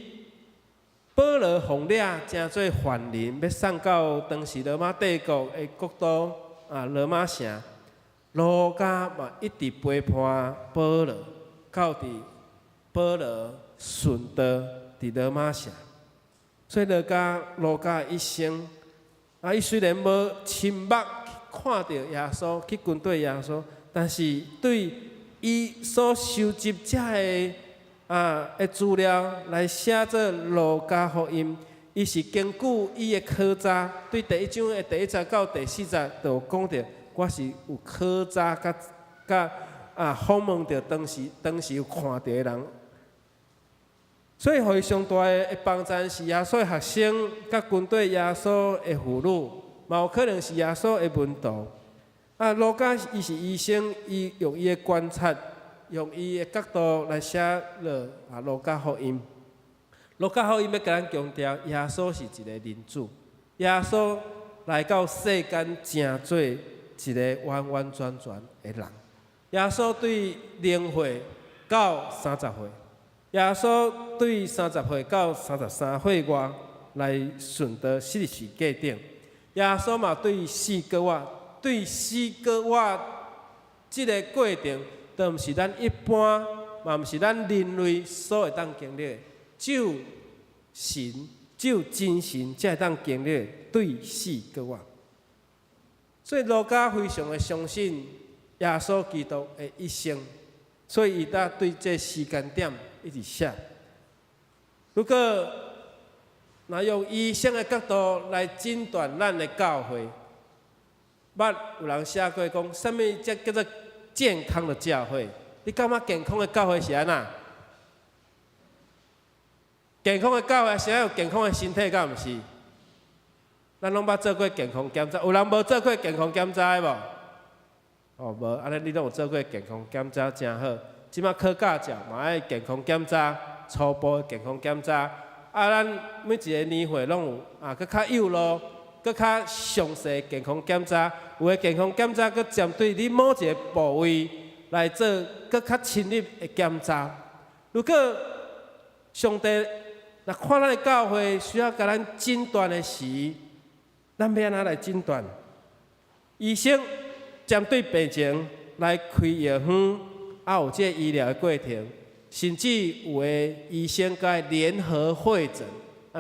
保罗奉领正做犯人，要送到当时罗马帝国的国都罗马城。路加嘛一直陪伴保罗，到伫保罗、顺德伫罗马城，所以路加一生，伊虽然无亲目看到耶稣去军队耶稣，但是对伊所收集遮的资料来写做路加福音，伊是根据伊的考察，对第1章的第1节到第4节都有讲到，我是有考察甲访问到当时有看到的人，所以，互伊上大的帮衬是耶稣的学生，甲军队耶稣的妇女，嘛有可能是耶稣的门徒。路加伊是医生，伊用伊的观察，用伊的角度来写了路加福音。路加福音要甲咱强调，耶稣是一个人主，耶稣来到世间，正做一个完完全全的人。耶稣对0岁到30岁。耶稣对30岁到33岁外来顺着实时界定，耶稣嘛对4个月，对4个月这个过程，都毋是咱一般，嘛毋是咱人类所会当经历的，只有真神才会当经历对4个月。所以路加非常的相信耶稣基督的一生，所以伊对这时间点一直写。如果若用医生的角度来诊断咱的教会，捌有人写过讲，什么才叫做健康的教会？你感觉健康的教会是安那？健康的教会是要有健康的身体，敢毋是？咱拢捌做过健康检查，有人无做过健康检查的无？哦，无，安尼你拢有做过健康检查，真好。即摆考驾照嘛爱健康检查，初步的健康检查。咱每一个年会拢有搁较幼路，搁较详细的健康检查。有的健康检查搁针对你某一个部位来做搁较深入的检查。如果上帝若看咱的教会需要甲咱诊断的时，咱要安怎来诊断？医生针对病情来开药方。有这医疗的过程，甚至有的医生甲联合会诊，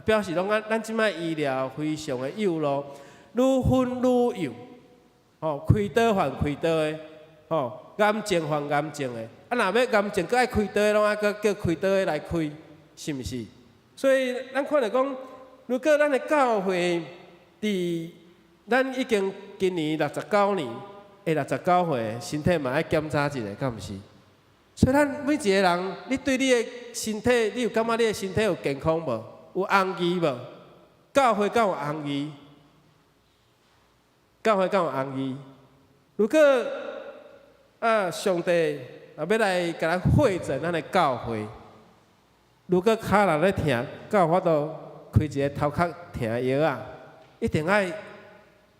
表示咱即摆医疗非常的幼路，愈分愈幼，开刀换开刀的，癌症换癌症的，若要癌症，搁爱开刀的，拢爱搁叫开刀的来开，是毋是？所以咱看到讲，如果咱的教会咱已经今年69年，69岁，身体嘛爱检查一下，敢毋是？所以咱每一个人，你对你的身体，你有感觉你的身体有健康无？有红字无？教会敢有红字？教会敢有红字？如果上帝要来甲咱会诊咱的教会，如果脚若咧疼，敢有法度开一个头壳疼的药啊？一定爱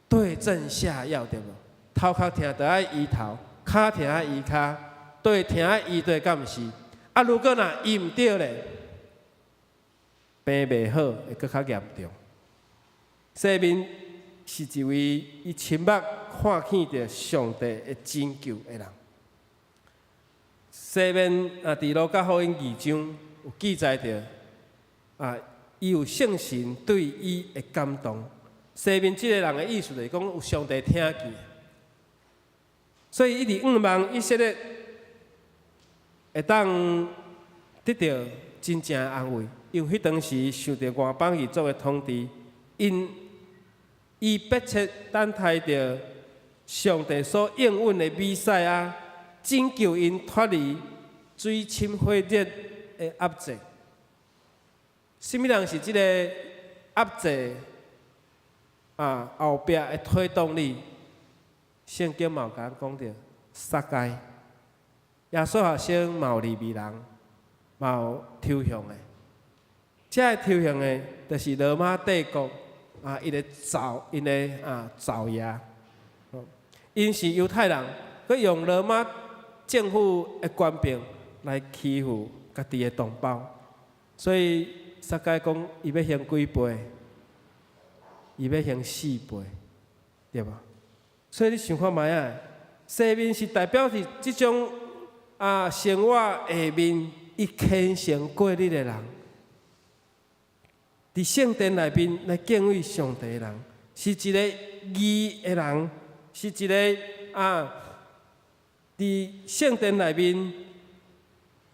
对症下药，对无？头壳疼就爱医头，脚疼爱医脚。对疼爱医对，敢毋是？如果若医毋对咧，病袂好，会搁较严重。西面是一位伊亲目看见着上帝的拯救的人。西面伫路加福音2章有记载着，伊有圣神对伊的感动。西面即个人的意思就是讲有上帝听见，所以伊伫仰望以色列。会当得到真正的安慰，因为迄当时受到外邦异族的统治，伊迫切等待着上帝所应允的弥赛亚，拯救因脱离水深火热的压制。什么人是即个压制后壁的推动力？圣经嘛有甲咱讲着撒该。耶稣学生嘛有利未人，嘛有抽象的，这个抽象的，就是罗马帝国因的爪牙，因是犹太人，佮用罗马政府的官兵来欺负家己的同胞，所以撒该讲伊要行几倍，伊要行4倍，对吧？所以你想看卖啊，西面是代表是即种。生活下面伊虔诚过日的人，伫圣殿内面来敬畏上帝的人，是一个义的人，是一个伫圣殿内面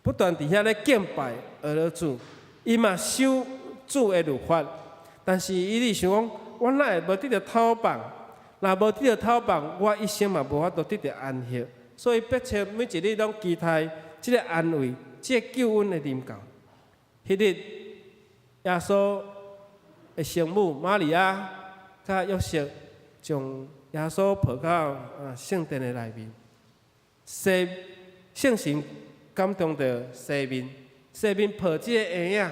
不断伫遐咧敬拜俄罗主，伊嘛守主的律法，但是伊咧想讲，我哪会无得到讨棒？若无得到讨棒，我一生嘛无法度得到安息。所以迫切每一日拢期待即个安慰、即个救恩的临到。迄日，耶稣的圣母玛利亚甲约瑟将耶稣抱到圣殿的内面，圣神感动着西面，西面抱即个婴仔，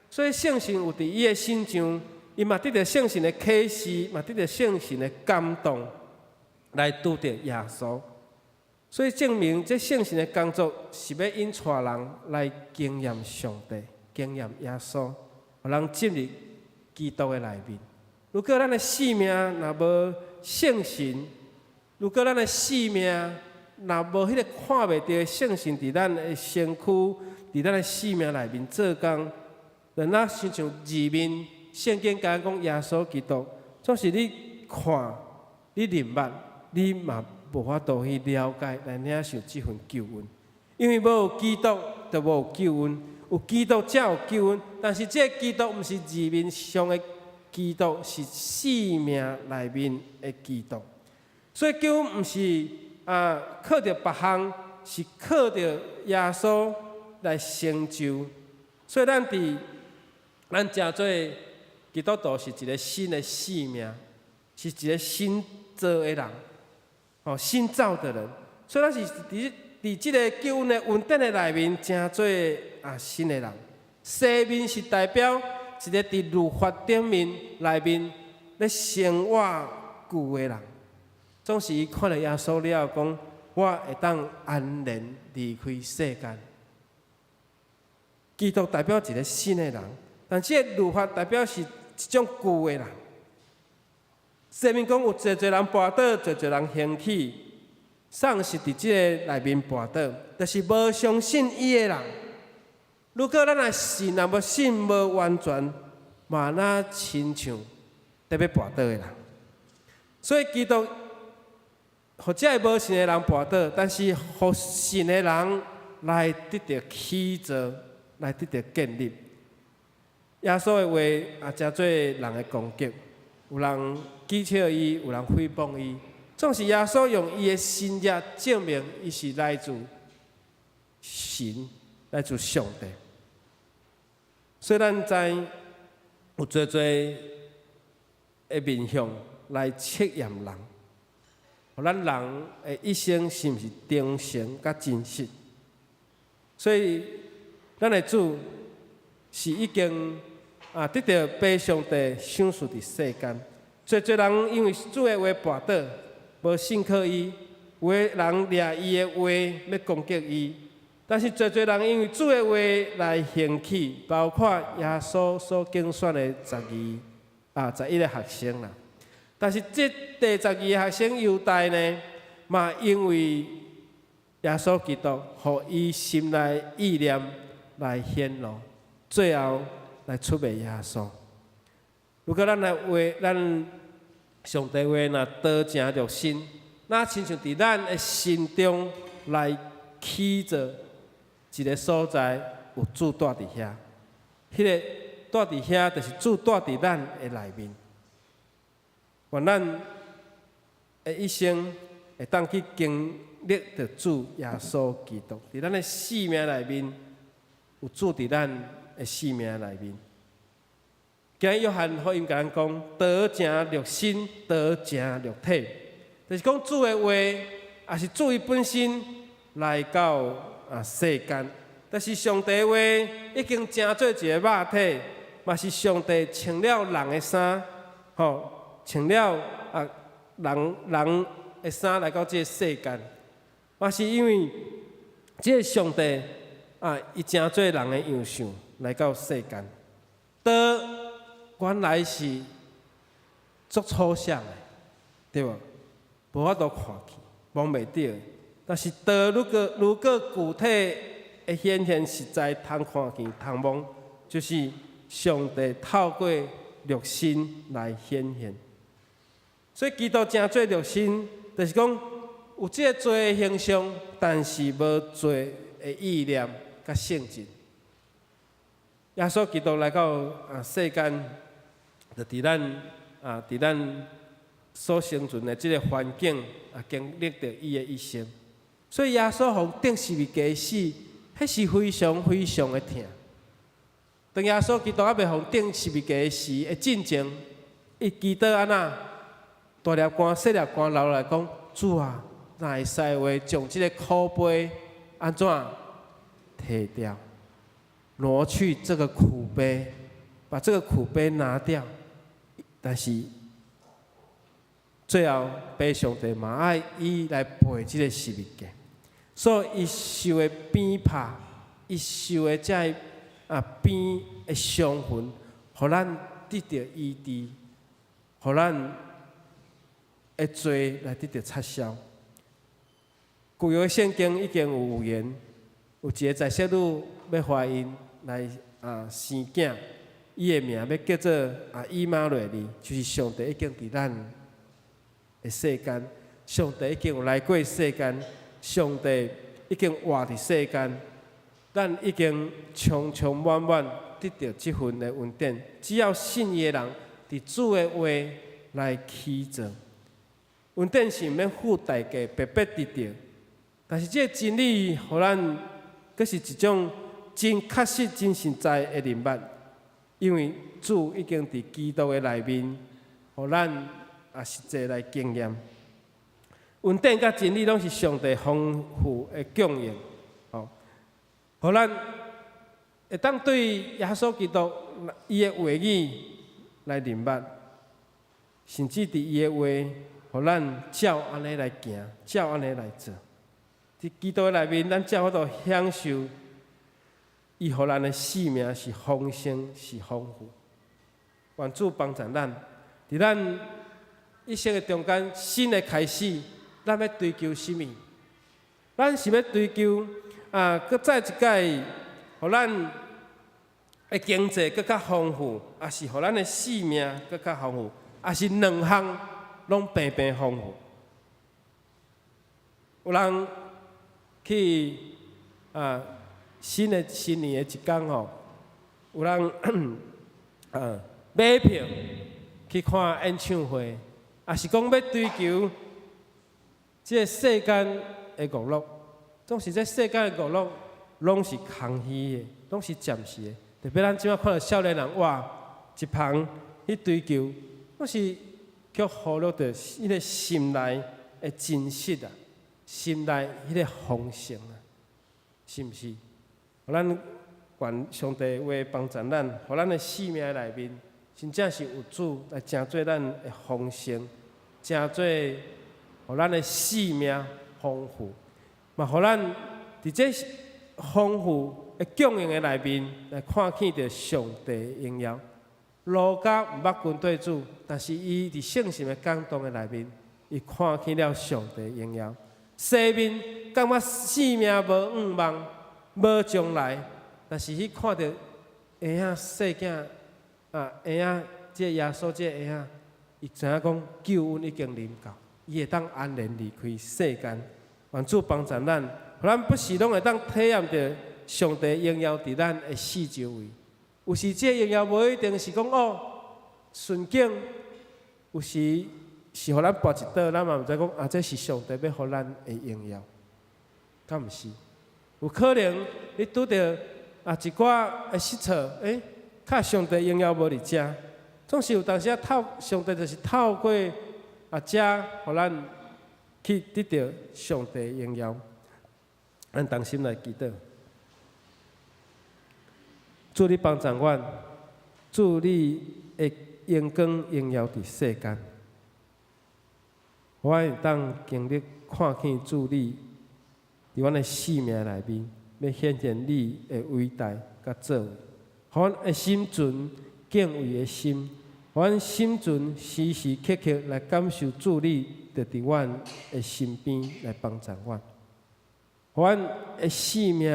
所以圣神有伫伊的心上，伊嘛得到圣神的启示，嘛得到圣神的感动，来拄着耶稣。所以证明这圣神的工作是要引带人来经验上帝、经验耶稣，互人进入基督的内面。如果咱的性命若无圣神，如果咱的性命若无迄个看袂到的圣神伫咱的身躯、伫咱的性命内面做工，让咱亲像字面圣经讲耶稣基督，总是你看、你明白、你嘛无法度去了解来领受这份救恩，因为无有基督就无有救恩，有基督才有救恩。但是这个基督毋是字面上的基督，是生命内面的基督。所以救恩毋是靠着别项，是靠着耶稣来成就。所以咱真做基督徒是一个新的生命，是一个新造的人。新造的人，所以咱是伫即个救恩的恩典的内面，真做新的人。西面是代表一个伫律法顶面内面咧生活久的人，总是伊看到耶稣了后讲，我会当安然离开世间。基督代表一个新的人，但这个律法代表是一种旧的人。西面讲有侪人跋倒，侪人兴起，丧是伫即个内面跋倒，就是无相信伊的人。如果咱若信，若无信无完全，嘛那亲像特别跋倒的人。所以基督，或者无信的人跋倒，但是互信的人来得到起造，来得到建立。耶稣的话真做人的攻击。有人讥笑伊，有人诽谤伊，总是耶稣用伊的新约证明伊是来自神，来自上帝。所以咱知有做的面向来测验人，互咱人的一生是毋是忠诚甲真实。所以咱的主是已经得到被上帝赏赐伫世间，侪人因为主的话跋倒，无信靠伊；有的人掠伊的话要攻击伊。但是侪人因为主的话来兴起，包括耶稣所竞选的11个学生啦。但是这第12个学生犹大呢，嘛因为耶稣基督，互伊心内意念来显露，最后来出卖耶稣。如果咱上帝话若道成肉身，那亲像伫咱的心中来起造一个所在，有主住伫遐。迄个住伫遐，就是主住伫咱的内面。愿咱的一生会当去经历着主耶稣基督，伫咱的生命内面有主伫咱的生命内面。今日约翰福音甲咱讲，道成肉身，道成肉体，就是讲主的话，也是主伊本身来到世间。但是上帝的话已经成做一个肉体，嘛是上帝穿了人的衫，穿了人的衫来到这个世间，嘛是因为这个上帝伊成做人的样相来到世间。道原来是足抽象的，对无？无法度看去，摸袂到的。但是道如果具体的显现实在，通看见、通摸，就是上帝透过肉身来显现。所以基督真做肉身，就是讲有这个罪的形象，但是无罪的意念甲性质。耶稣基督来到世间，就伫咱所生存的这个环境经历着伊的一生。所以耶稣互钉十字架死，迄是非常非常的痛。当耶稣基督还未互钉十字架时的进前，伊祈祷安那大粒汗、细粒汗流来讲：主啊，哪会使话将这个苦杯安怎摕掉？挪去这个苦杯，把这个苦杯拿掉。但是最后，爸上帝嘛爱伊来背这个十字架，所以伊受的鞭拍，伊受的这鞭的伤痕，互咱得到医治，互咱的罪来得到撤销。旧约圣经已经有预言，有一个在色女要怀孕来生囝，伊的名要叫做以马内利，就是上帝已经伫咱的世间，上帝已经有来过世间，上帝已经活伫世间，咱已经充充满满得到这份的恩典。只要信伊的人，伫主的话来起做，恩典是毋免付代价白白得到。但是这个真理，互咱佫是一种真确实、真实在的明白，因为主已经伫基督的内面，互咱实际来经验。恩典甲真理拢是上帝丰富的供应，互咱会当对耶稣基督伊的话语来明白，甚至伫伊的话，互咱照安尼来行，照安尼来做。伫基督的内面，咱才法度享受伊互咱的生命是丰盛，是丰富。愿主帮助咱，伫咱一生的中间，新的开始，咱要追求什么？咱是要追求搁再一届，互咱的经济搁较丰富，还是互咱的生命搁较丰富，还是两项拢平平丰富？有人去新年的一天吼，有人买票去看演唱会，也是讲要追求这个世间的娱乐。总是这世间的娱乐，拢是空虚的，拢是暂时的。特别咱即摆看到少年人哇，一旁去追求，拢是却忽略着迄个心内的真实心内迄个丰盛是毋是？互咱愿上帝话帮助咱，互咱的生命内面，真正是有主来成做咱的丰盛，成做互咱的生命丰富，嘛互咱伫这丰富的供应的内面来看见着上帝的荣耀。路加毋捌跟对主，但是伊伫圣心的感动的内面，伊看见了上帝的荣耀。生命感觉生命无远望，无将来，但是去看到婴仔细囝婴仔这耶稣这婴仔，伊知影讲救恩已经临到，伊会当安然离开世间。愿主帮助咱，互咱不时拢会当体验着上帝荣耀伫咱的四周围。有时这荣耀无一定是讲顺境，有时是互咱跋一倒，咱嘛毋知讲这是上帝要互咱的荣耀，敢毋是？有可能你拄着一寡的失措，较上帝荣耀无伫遮，总是有当时上帝就是透过遮，互咱去得到上帝的荣耀。咱同心来祈祷，主你帮助阮，主你的阳光荣耀伫世间。我会当经历看见主你伫阮的生命内面，要显现你的伟大甲作为，互阮的心存敬畏的心，互阮心存时时刻刻来感受主你，就伫阮的身边来帮助阮。互阮的生命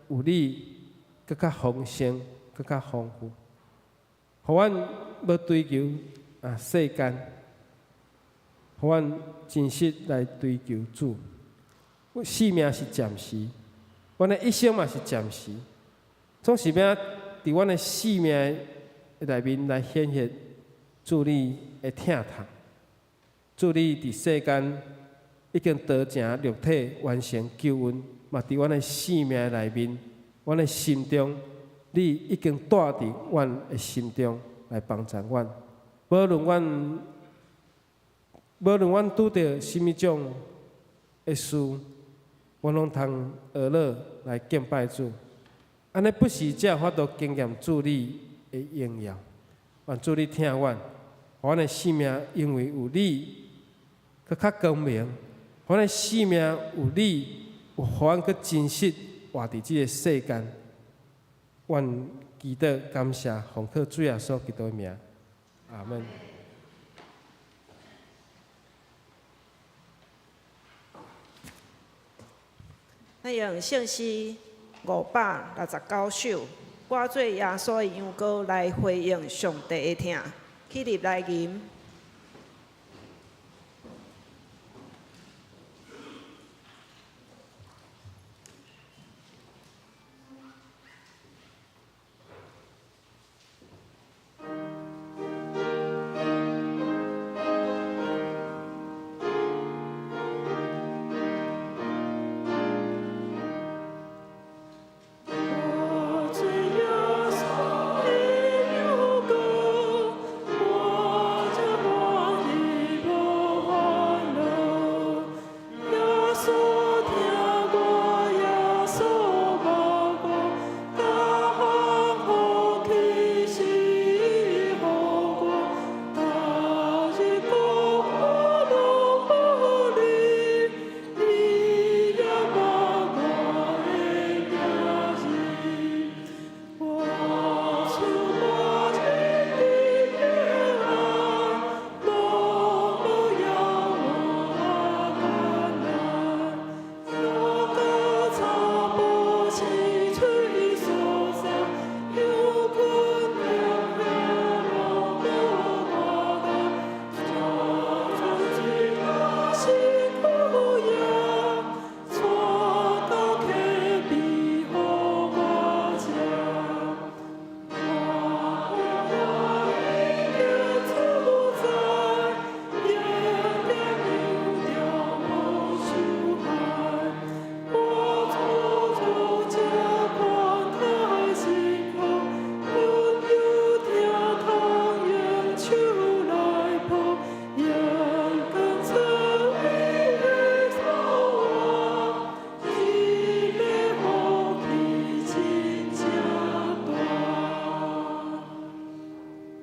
有你更较丰盛、更较丰富。互阮要追求世间，互阮真实来追求主。生命是暂时，阮的一生嘛是暂时，总是要伫阮的生命内面来显现主你的疼痛，主你伫世间已经得成肉体完成救恩，嘛伫阮的生命内面，阮的心中，你已经带伫阮的心中来帮助阮，无论阮拄着什么种的事。我拢通学乐来敬拜主，安尼不时才有法度经验主你的荣耀，愿主你听阮，互阮的生命因为有你，搁较光明；互阮的生命有你，互阮搁真实活伫即个世间。愿祈祷感谢，奉靠主耶稣基督的名，阿门。咱用圣诗569首，我做耶稣的羊羔来回应上帝的听，起立来吟。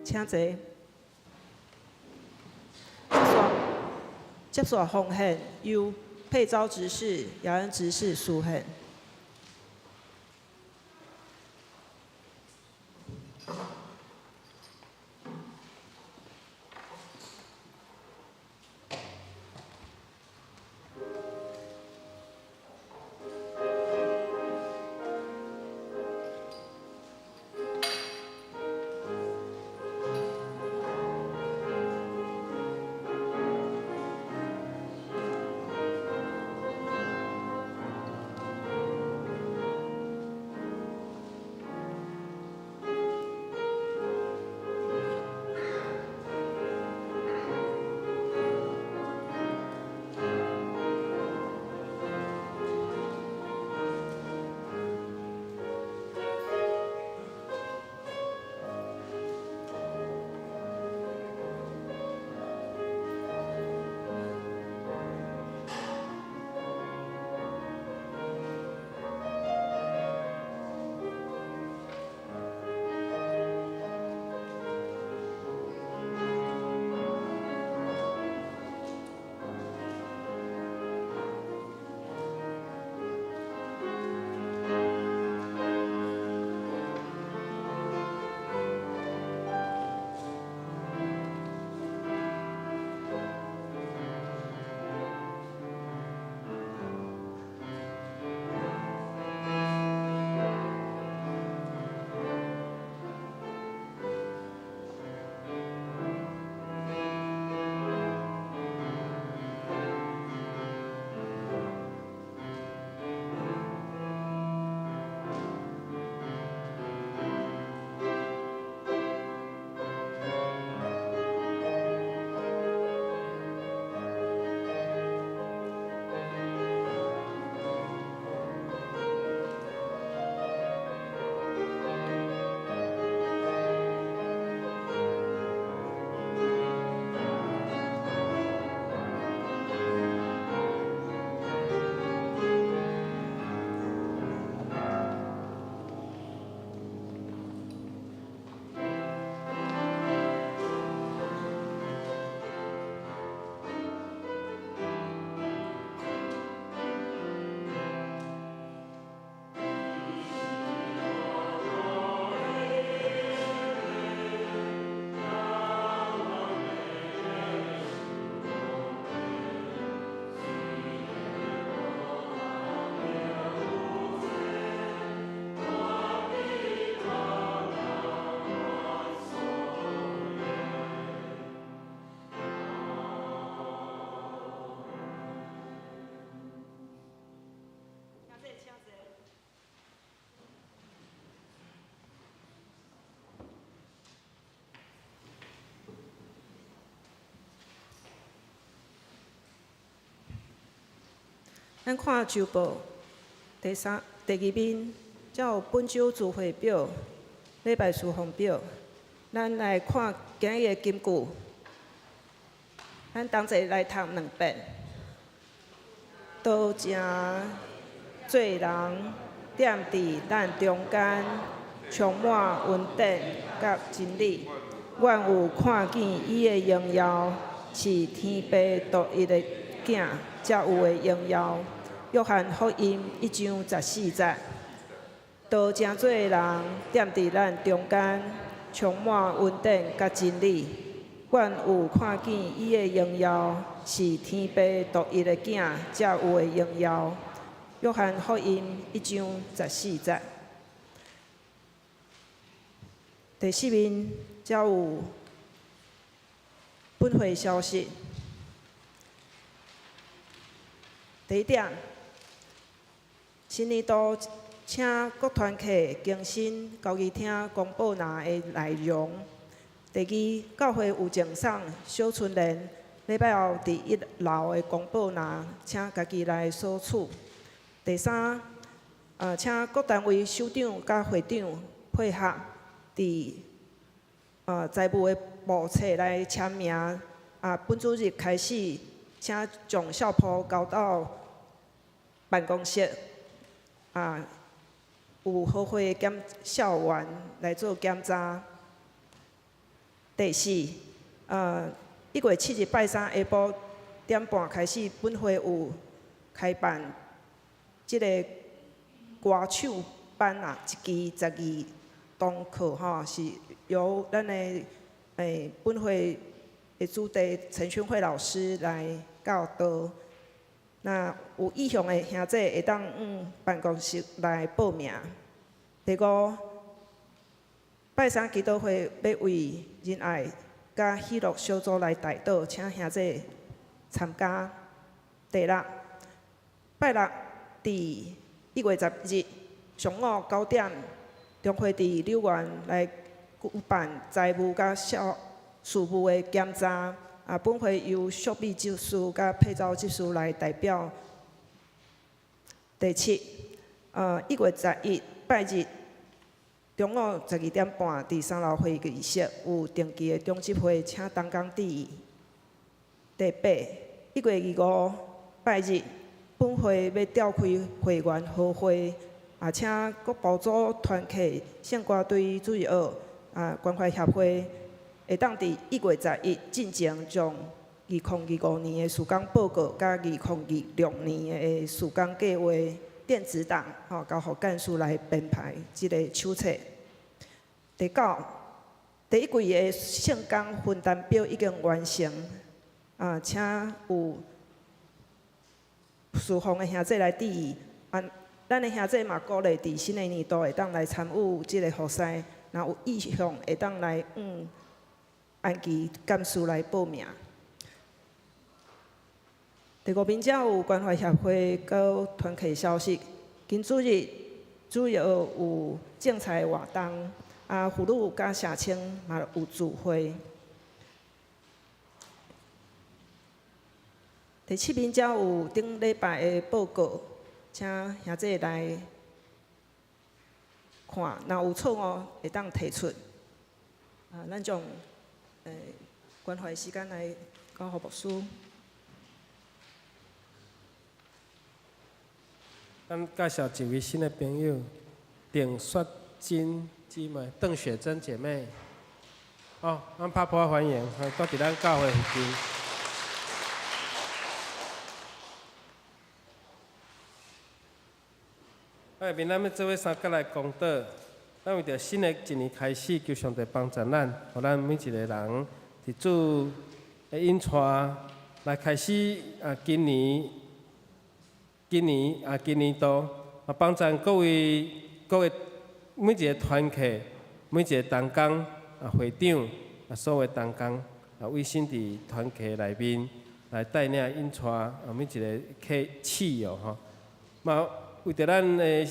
请坐。接续奉献由佩昭执事、姚恩执事书献。咱看周报第二面，才有本周聚会表、礼拜事奉表。咱来看今日的金句，咱同齐来读2遍。多正做人踮伫咱中间，充满恩典甲真理。阮有看见伊的荣耀，是天父独一的囝才有的荣耀。约翰福音1章14节。多正做人踮伫咱中间，充满恩典甲真理。阮有看见伊的荣耀，是天父独一的囝才有的荣耀。约翰福音1章14节。第4面才有本会消息。第1点，新年度请各团契更新交易厅公布栏的内容。第2，教会有赠送小春联，礼拜后伫1楼的公布栏，请家己来索取。第3，请各单位首长甲会长配合伫财务的簿册来签名。本主日开始，请将校簿交到办公室。有好会校员来做检查。第4，1月7日拜三下晡点半开始，本会有开办即个歌手班一期12堂课是由咱的本会的主题陈宣慧老师来教导。那有意向的兄弟会当办公室来报名。第5，拜三基督会要为仁爱甲喜乐小组来代祷，请兄弟参加。第6，拜六伫1月10日上午9点，中会伫柳园来举办财务甲事务的检查。本会由淑美执事甲佩昭执事来代表。第7，1月11拜日中午12点半，伫3楼会议室有定期的中执会，请同工致意。第8，1月25拜日，本会要召开会员好会，请各部组团契、圣歌队主日学、关怀协会。会当伫1月11进前将2025年的施工报告甲2026年的施工计划电子档交予干事来编排即个手册。第9，第1季的圣工分担表已经完成，请有侍奉的兄弟来致意。咱的兄弟嘛鼓励伫新的年度会当来参与即个活塞，若有意向会当来按期干事来报名。第5面才有关怀协会和团契消息。今主日主要有种菜活动，妇女甲社青嘛有聚会。第7面才有顶礼拜的报告，请兄弟来看，若有错误会当提出。咱将关怀时间来交予牧师。咱介绍一位新的朋友，邓雪珍姊妹，邓雪珍姐妹。咱拍破欢迎，到伫咱教会附近。下面咱要做伙三角来讲道。咱为着新的一年开始，求上帝帮助咱，互咱每一个人伫主的引带来开始今年度帮助各位每一个团契、每一个同工会长所有的同工为心伫团契内面来带领引带每一个企业吼，嘛为着咱的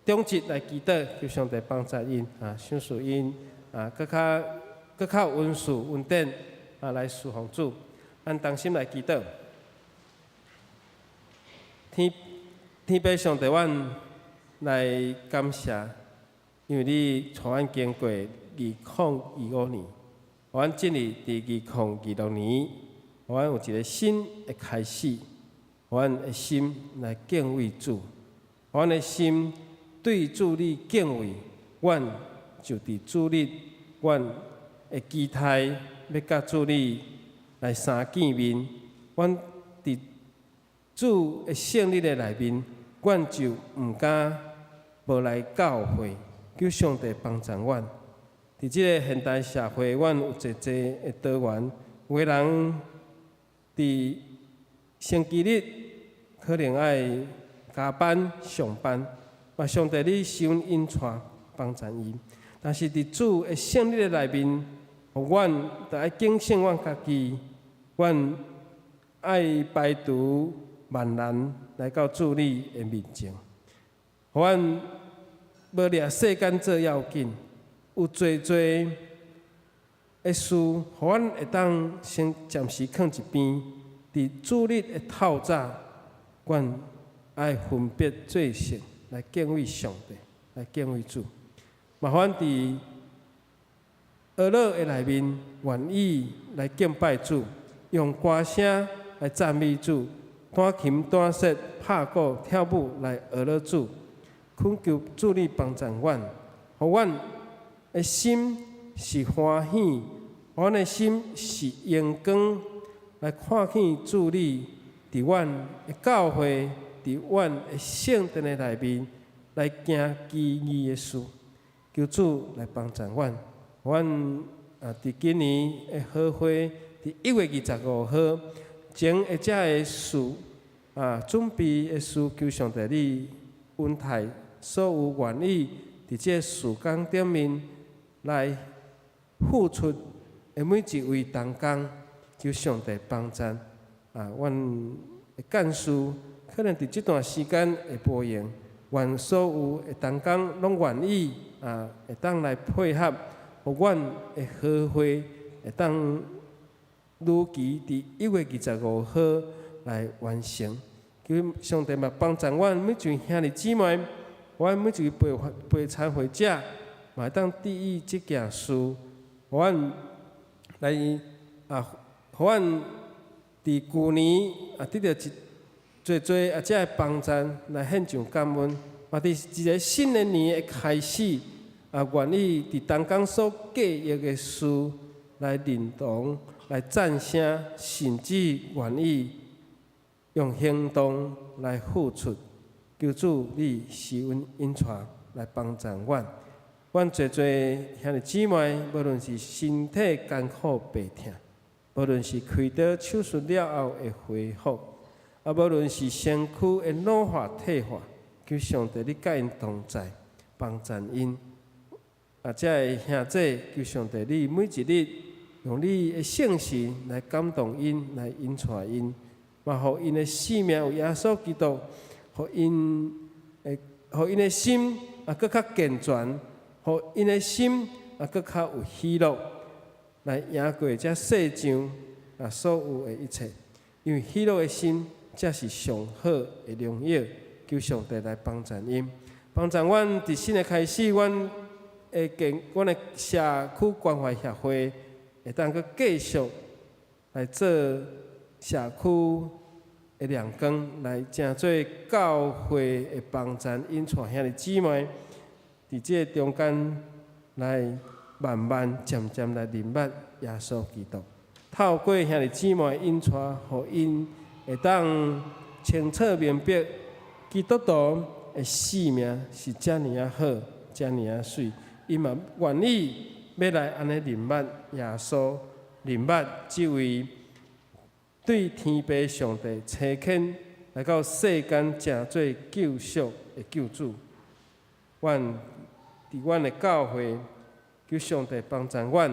中职来祈祷，求上帝帮助因赏赐因更较有恩赐稳定来侍奉主，按同心来祈祷。天父上帝，阮来感谢，因为你带阮经过2025年，互阮进入第2026年，互阮有一个新的开始，互阮的心来敬畏主，互阮的心对主你敬畏，阮就伫主你，阮会期待要甲主你来相见面，阮伫主的圣日的内面，阮就毋敢无来教会，求上帝帮助阮。伫即个现代社会，阮有侪的多元，有的人伫星期日可能爱加班上班，嘛上帝你施恩引带帮助伊。但是伫主的圣日的内面，互阮着爱警醒阮家己，阮爱排除万难来到主你的面前，互阮无掠世间做要紧，有侪的事，互阮会当先暂时放一边。伫主日的透早，阮爱分别做成来敬畏上帝，来敬畏主。嘛，阮伫学乐的内面，愿意来敬拜主，用歌声来赞美主，弹琴、弹瑟、拍鼓、跳舞来学乐主，恳求主你帮助阮，互阮的心是欢喜，互阮的心是阳光，来看见主你伫阮的教会，伫阮的圣殿的内面，来行奇异的事，求主来帮助阮，阮伫今年的好会，伫1月25号前一只的事准备的事，求上帝你恩待所有愿意伫这事工顶面来付出的每一位同工，求上帝帮助阮的干事可能伫这段时间会无用，愿所有的同工拢愿意会当来配合，互阮的好会会当如期伫1月25号来完成。求上帝嘛帮助阮每一位兄弟姊妹，阮每一位陪参会者，嘛会当注意即件事，互阮来互阮伫旧年得到侪这个帮助来献上感恩，嘛伫一个新的年的开始，愿意伫同工所计划的事来认同、来赞声，甚至愿意用行动来付出。求主你施恩引带来帮助阮。阮侪兄弟姊妹，无论是身体艰苦病痛，无论是开刀手术了后的恢复，无论是身躯的老化退化，求上帝你甲因同在，帮助因。这兄弟，求上帝你每一日用你的圣神来感动因，来引带因，嘛，互因的性命有耶稣基督，互因的心更较健全，互因的心更较有喜乐，来赢过这世上所有的一切。因为喜乐的心，才是上好的荣耀。求上帝来帮助因，帮助阮伫新的开始，阮的社区关怀协会会当去继续来做社区的亮光，来成做教会的帮助，引带兄弟姊妹伫这中间来慢慢渐渐来认捌耶稣基督。透过兄弟姊妹引带，互因会当清楚明白基督徒的性命是遮尔啊好，遮尔啊水。伊嘛愿意要来安尼认捌耶稣，认捌这位对天父上帝差遣来到世间，成做救赎的救主。阮伫阮的教会，求上帝帮助阮，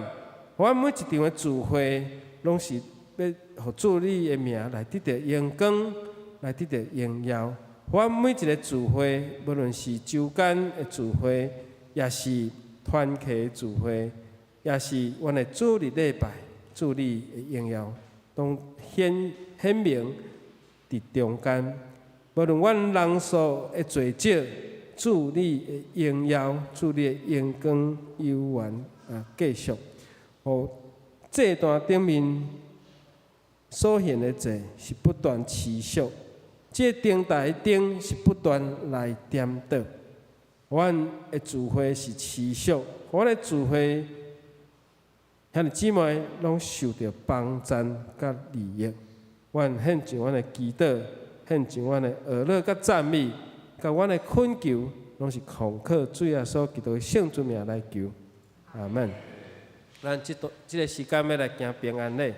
阮每一场的聚会，拢是要互主你的名来得到荣光，来得到荣耀。阮每一个聚会，无论是周间的聚会，也是团契的聚会，也是阮的主日礼拜、主日的荣耀，拢显明伫中间。无论阮人数的多少，主你的荣耀，主你的荣光悠远继续。互这段顶面所现的罪是不断持续，这灯台灯是不断来点灯。阮的聚会是持续，阮的聚会，兄弟姊妹拢受到帮赞甲利益。阮献上阮的祈祷，献上阮的学乐甲赞美，甲阮的恳求，拢是空靠主耶稣基督的圣主名来求。阿门。咱即个时间要来行平安礼。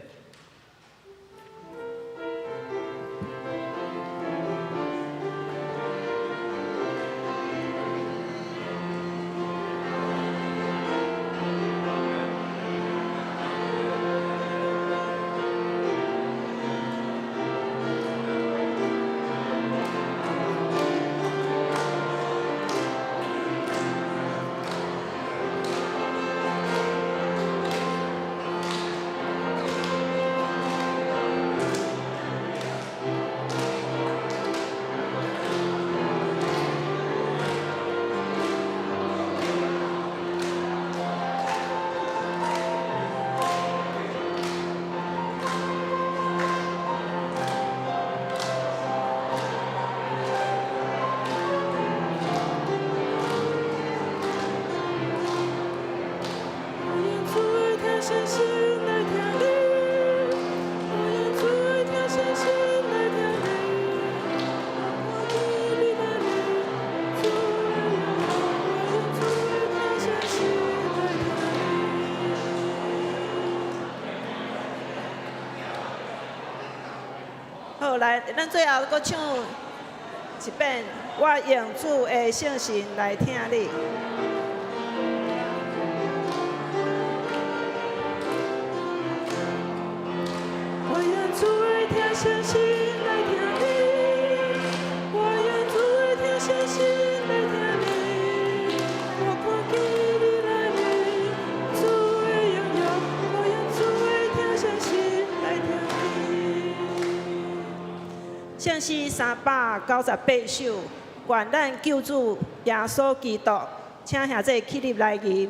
好，来，咱最后搁唱一遍，我用主的圣心来听你。我用主的听圣心来听你，我用主的听圣心来听你，我看见你来临，主的荣耀，我用主的听圣心来听你。圣诗398首，愿咱救主耶稣基督，请兄弟起立来吟。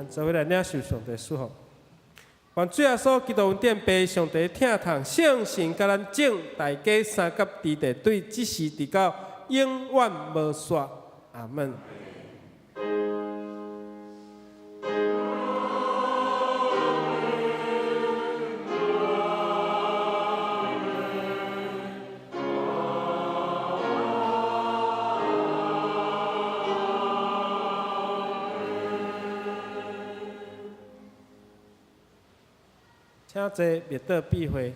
做伙来领受上帝赐福。愿主耶稣基督恩典被上帝听痛，圣神甲咱整大家三甲地地对，只是直到永远无煞。阿门。请坐，灭道避讳。